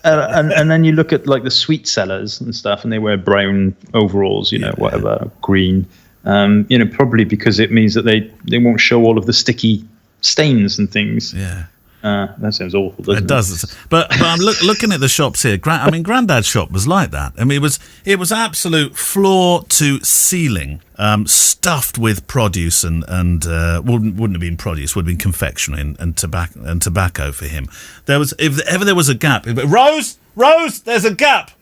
And then you look at like the sweet sellers and stuff, and they wear brown overalls, whatever, green. Probably because it means that they won't show all of the sticky stains and things. Yeah. That sounds awful, doesn't it? It does. But I'm looking at the shops here. Grandad's shop was like that. I mean, it was absolute floor to ceiling, stuffed with produce and wouldn't have been produce, would have been confectionery and tobacco for him. If ever there was a gap, Rose, there's a gap.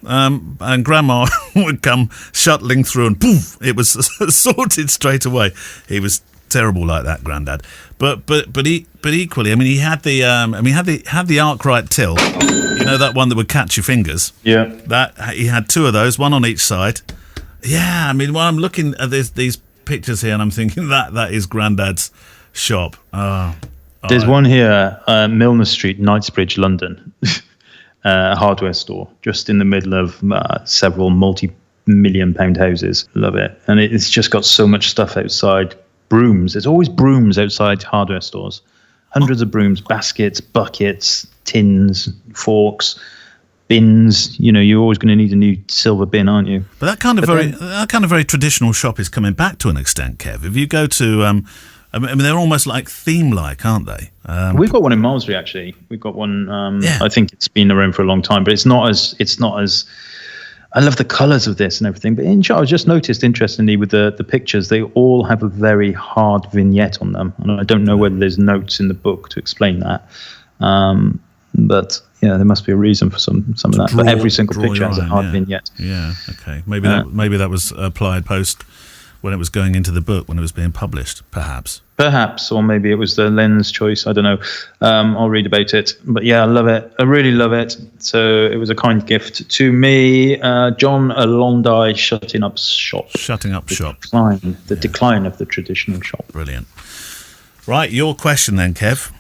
And Grandma would come shuttling through, and poof, it was sorted straight away. He was terrible like that, Grandad. But equally, I mean, he had the Arkwright till, that one that would catch your fingers. Yeah. That he had two of those, one on each side. Yeah, I mean, when I'm looking at these pictures here, and I'm thinking that is Grandad's shop. There's one here, Milner Street, Knightsbridge, London. A hardware store just in the middle of several multi-million-pound houses. Love it. And it's just got so much stuff outside. Brooms. There's always brooms outside hardware stores. Hundreds of brooms, baskets, buckets, tins, forks, bins. You're always going to need a new silver bin, aren't you? But that kind of very traditional shop is coming back to an extent, Kev. If you go to I mean, they're almost like theme-like, aren't they? We've got one in Malmesbury, actually. We've got one. I think it's been around for a long time, but it's not as. I love the colours of this and everything. But I just noticed, interestingly, with the pictures, they all have a very hard vignette on them, and I don't know whether there's notes in the book to explain that. But yeah, there must be a reason for some of that. But every single picture has a hard vignette. Yeah. Okay. Maybe that was applied post when it was going into the book, when it was being published, perhaps. Perhaps, or maybe it was the lens choice. I don't know. I'll read about it. But yeah, I love it. I really love it. So it was a kind gift to me. John Alondi, Shutting Up Shop. Shutting Up Shop. The decline of the traditional shop. Brilliant. Right, your question then, Kev.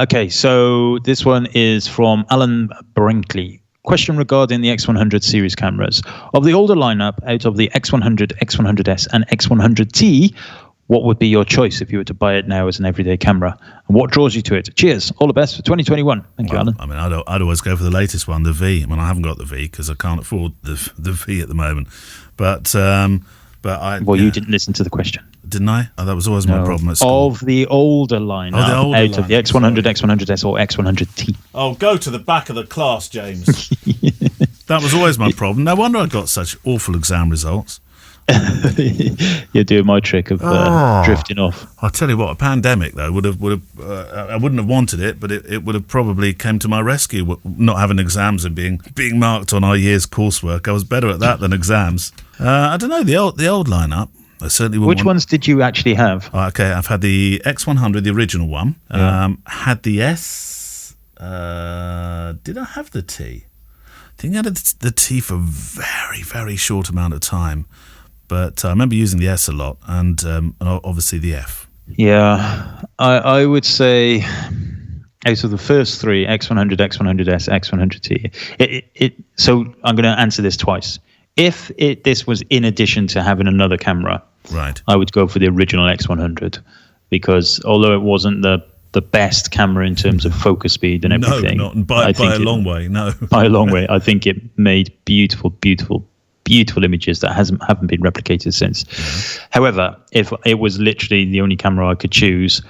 Okay, so this one is from Alan Brinkley. Question regarding the X100 series cameras. Of the older lineup, out of the X100, X100S, and X100T, what would be your choice if you were to buy it now as an everyday camera? And what draws you to it? Cheers. All the best for 2021. Thank you, Alan. I mean, I'd always go for the latest one, the V. I mean, I haven't got the V because I can't afford the V at the moment. But I... Well, you didn't listen to the question. Didn't I? Oh, that was always my problem at school. Of the older lineup, of the X100, X100S, or X100T. Oh, go to the back of the class, James. That was always my problem. No wonder I got such awful exam results. You're doing my trick of drifting off. I'll tell you what, a pandemic though would have I wouldn't have wanted it, but it would have probably came to my rescue. Not having exams and being marked on our year's coursework, I was better at that than exams. I don't know, the old lineup. I certainly wouldn't. Which ones did you actually have? Okay, I've had the X100, the original one. Yeah. Had the S. Did I have the T? I think I had the T for a very, very short amount of time. But I remember using the S a lot, and obviously the F. Yeah, I would say out of the first three, X100, X100S, X100T. So I'm going to answer this twice. If this was in addition to having another camera, right, I would go for the original X100 because although it wasn't the best camera in terms of focus speed and everything, no, not by a long way. No, by a long way. I think it made beautiful images that haven't been replicated since. Yeah. However, if it was literally the only camera I could choose,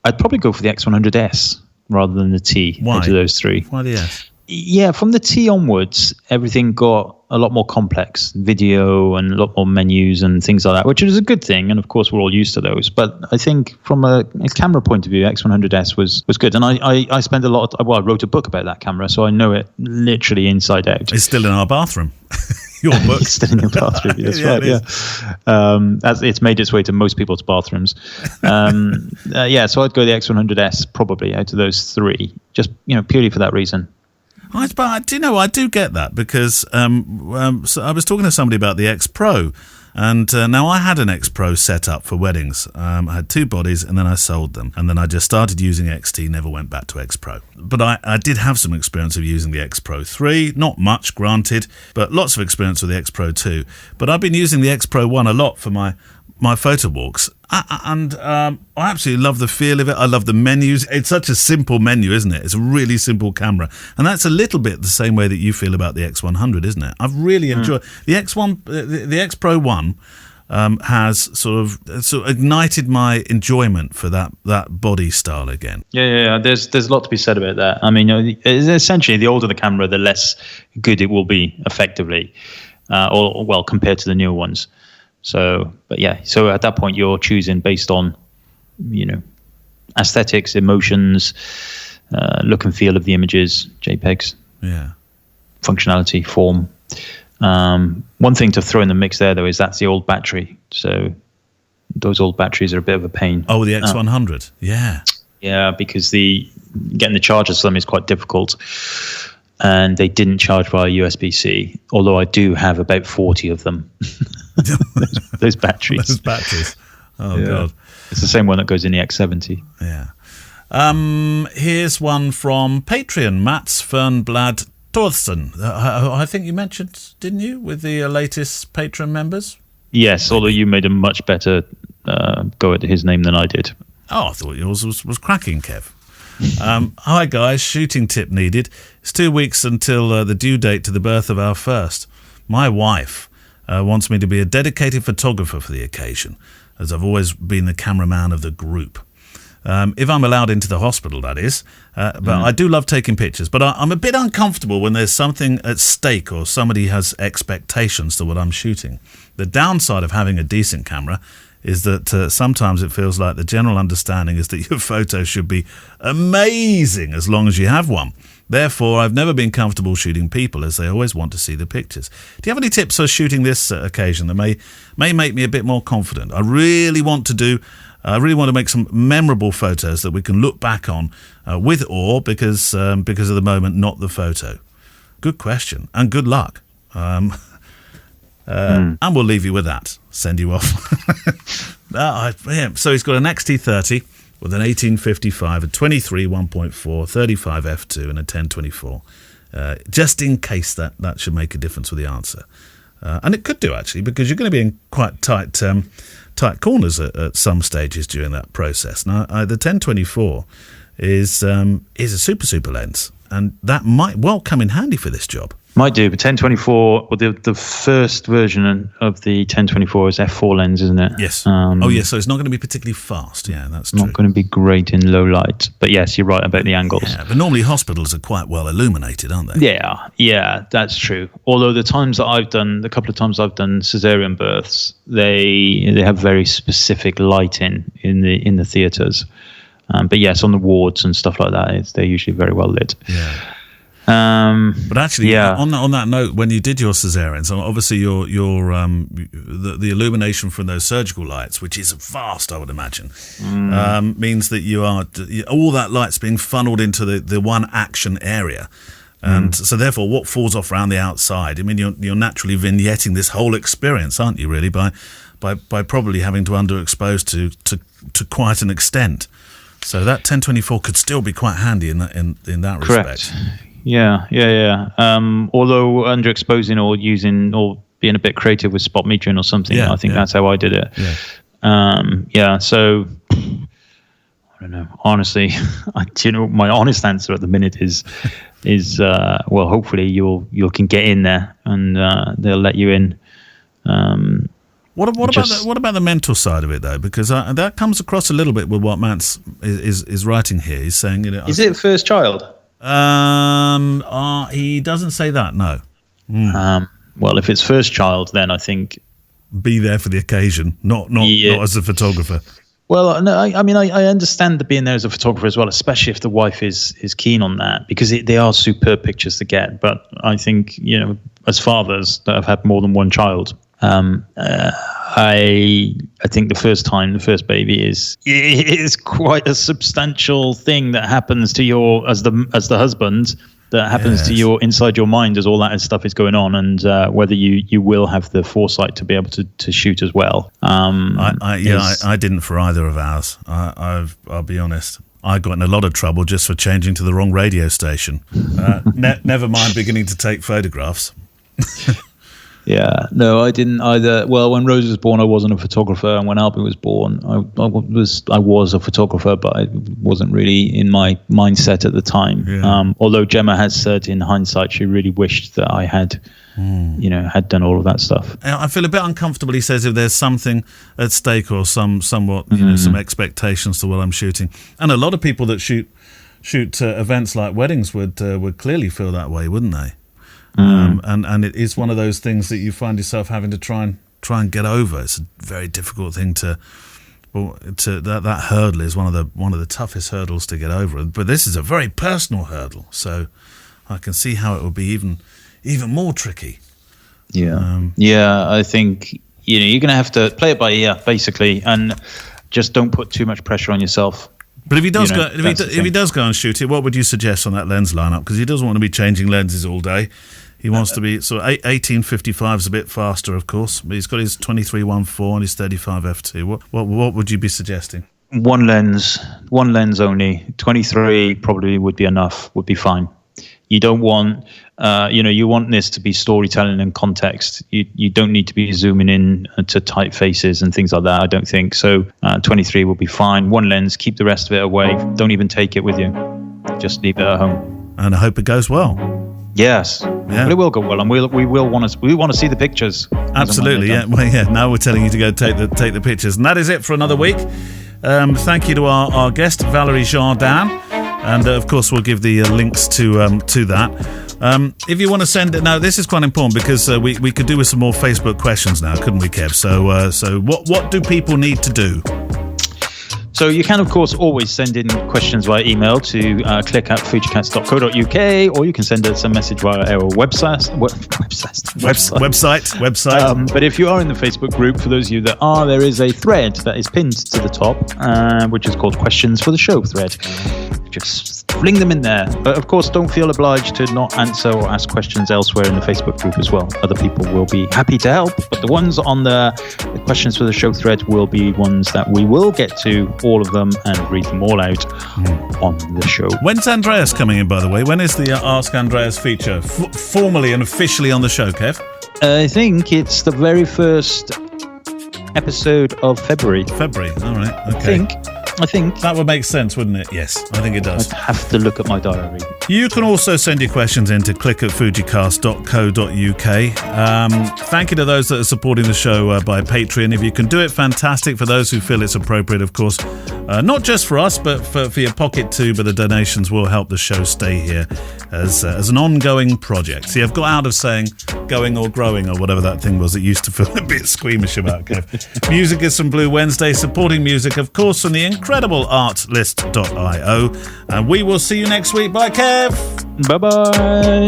I'd probably go for the X100S rather than the T. Why? Out of those three. Why the S? Yeah, from the T onwards, everything got a lot more complex, video and a lot more menus and things like that, which is a good thing. And of course, we're all used to those. But I think from a camera point of view, X100S was good. And I spent a lot of, I wrote a book about that camera, so I know it literally inside out. It's still in our bathroom. Your book. It's still in your bathroom. That's right. Yeah. As it's made its way to most people's bathrooms. So I'd go the X100S probably out of those three, just purely for that reason. But I do get that because so I was talking to somebody about the X Pro, and now I had an X Pro set up for weddings. I had two bodies, and then I sold them, and then I just started using XT, never went back to X Pro. But I did have some experience of using the X Pro 3, not much, granted, but lots of experience with the X Pro 2. But I've been using the X Pro 1 a lot for my photo walks, and I absolutely love the feel of it. I love the menus. It's such a simple menu, isn't it? It's a really simple camera, and that's a little bit the same way that you feel about the X100, isn't it? I've really enjoyed the X1. The X Pro 1 has sort of ignited my enjoyment for that body style again. Yeah. There's a lot to be said about that. I mean, essentially, the older the camera, the less good it will be, effectively, or compared to the newer ones. So at that point you're choosing based on, aesthetics, emotions, look and feel of the images, JPEGs, functionality, form. One thing to throw in the mix there, though, is that's the old battery. So those old batteries are a bit of a pain. Oh, the X100, yeah. Yeah, because getting the chargers for them is quite difficult. And they didn't charge via USB-C, although I do have about 40 of them. Those batteries. Oh, God. It's the same one that goes in the X70. Yeah. Here's one from Patreon, Mats Fernblad Thorsen. I think you mentioned, didn't you, with the latest Patreon members? Yes, although you made a much better go at his name than I did. Oh, I thought yours was cracking, Kev. Hi guys, shooting tip needed. It's 2 weeks until the due date to the birth of our first. My wife wants me to be a dedicated photographer for the occasion, as I've always been the cameraman of the group. If I'm allowed into the hospital, that is. But I do love taking pictures, but I'm a bit uncomfortable when there's something at stake or somebody has expectations to what I'm shooting. The downside of having a decent camera is that sometimes it feels like the general understanding is that your photo should be amazing as long as you have one. Therefore, I've never been comfortable shooting people, as they always want to see the pictures. Do you have any tips for shooting this occasion that may make me a bit more confident? I really want to make some memorable photos that we can look back on with awe because of the moment, not the photo. Good question, and good luck. And we'll leave you with that. Send you off. So he's got an XT30 with an 1855, a 23 1.4, 35 f2 and a 1024. Just in case that should make a difference with the answer. And it could do, actually, because you're going to be in quite tight corners at some stages during that process. Now, the 1024 is a super lens, and that might well come in handy for this job. Might do, but 1024, well, the first version of the 1024 is f4 lens, isn't it? Yes. So it's not going to be particularly fast. Yeah, that's true. Not going to be great in low light. But yes, you're right about the angles. Yeah, but normally hospitals are quite well illuminated, aren't they? Yeah, that's true. Although the couple of times I've done cesarean births, they have very specific lighting in the theatres. But yes, on the wards and stuff like that, they're usually very well lit. Yeah. But actually, on that note, when you did your cesareans, obviously the illumination from those surgical lights, which is vast, I would imagine, means that all that light's being funneled into the one action area. And so therefore what falls off around the outside, I mean, you're naturally vignetting this whole experience, aren't you, really, by probably having to underexpose to quite an extent. So that 1024 could still be quite handy in that Correct. respect. Yeah. Although underexposing or being a bit creative with spot metering or something, I think that's how I did it. Yeah. So I don't know. Honestly, my honest answer at the minute is well, hopefully you can get in there and they'll let you in. What about the mental side of it, though? Because that comes across a little bit with what Mance is writing here. He's saying, is it first child? He doesn't say that. No. Well, if it's first child, then I think be there for the occasion, not as a photographer. Well, no, I mean, I understand the being there as a photographer as well, especially if the wife is keen on that, because they are superb pictures to get. But I think, as fathers that have had more than one child, I think the first baby is quite a substantial thing that happens to your as the husband. That happens to your inside your mind as all that stuff is going on, and whether you will have the foresight to be able to shoot as well. I didn't for either of ours. I'll be honest. I got in a lot of trouble just for changing to the wrong radio station. Never mind beginning to take photographs. Yeah, no, I didn't either. Well, when Rose was born, I wasn't a photographer, and when Albie was born, I was a photographer, but it wasn't really in my mindset at the time. Yeah. Although Gemma has said in hindsight, she really wished that I had, had done all of that stuff. I feel a bit uncomfortable. He says if there's something at stake or somewhat, some expectations to what I'm shooting, and a lot of people that shoot events like weddings would clearly feel that way, wouldn't they? And it is one of those things that you find yourself having to try and get over. It's a very difficult thing that hurdle is one of the toughest hurdles to get over. But this is a very personal hurdle, so I can see how it would be even more tricky. Yeah. I think you're going to have to play it by ear basically, and just don't put too much pressure on yourself. But if he does go and shoot it, what would you suggest on that lens lineup? Because he doesn't want to be changing lenses all day. He wants to be sort of 1855 is a bit faster, of course. But he's got his 23-1.4 and his 35 f2. What would you be suggesting? One lens only. 23 probably would be enough. Would be fine. You don't want, you want this to be storytelling and context. You don't need to be zooming in to tight faces and things like that, I don't think. So 23 will be fine. One lens, keep the rest of it away. Don't even take it with you. Just leave it at home. And I hope it goes well. Yes, but it will go well, and we want to see the pictures. Absolutely, yeah. Well, yeah. Now we're telling you to go take the pictures, and that is it for another week. Thank you to our guest Valerie Jardin. And of course, we'll give the links to that. If you want to send it now, this is quite important because we could do with some more Facebook questions now, couldn't we, Kev? So what do people need to do? So you can, of course, always send in questions via email to click@fujicast.co.uk, or you can send us a message via our website. But if you are in the Facebook group, for those of you that are, there is a thread that is pinned to the top, which is called Questions for the Show thread. Just fling them in there. But of course, don't feel obliged to not answer or ask questions elsewhere in the Facebook group as well. Other people will be happy to help, but the ones on the questions for the show thread will be ones that we will get to, all of them, and read them all out on the show. When's Andreas coming in, by the way? When is the Ask Andreas feature formally and officially on the show, Kev? I think it's the very first episode of February. February, all right, okay. I think. That would make sense, wouldn't it? Yes, I think it does. I'd have to look at my diary. You can also send your questions in to click@fujicast.co.uk. Thank you to those that are supporting the show by Patreon. If you can do it, fantastic. For those who feel it's appropriate, of course, not just for us, but for your pocket too, but the donations will help the show stay here as an ongoing project. See, I've got out of saying going or growing or whatever that thing was that used to feel a bit squeamish about, Kev. Music is from Blue Wednesday, supporting music, of course, from the incredible artlist.io. And we will see you next week. Bye, Kev. Bye-bye.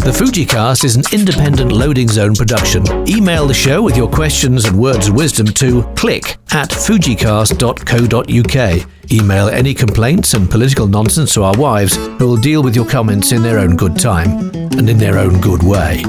The FujiCast is an independent Loading Zone production. Email the show with your questions and words of wisdom to click@fujicast.co.uk. Email any complaints and political nonsense to our wives, who will deal with your comments in their own good time and in their own good way.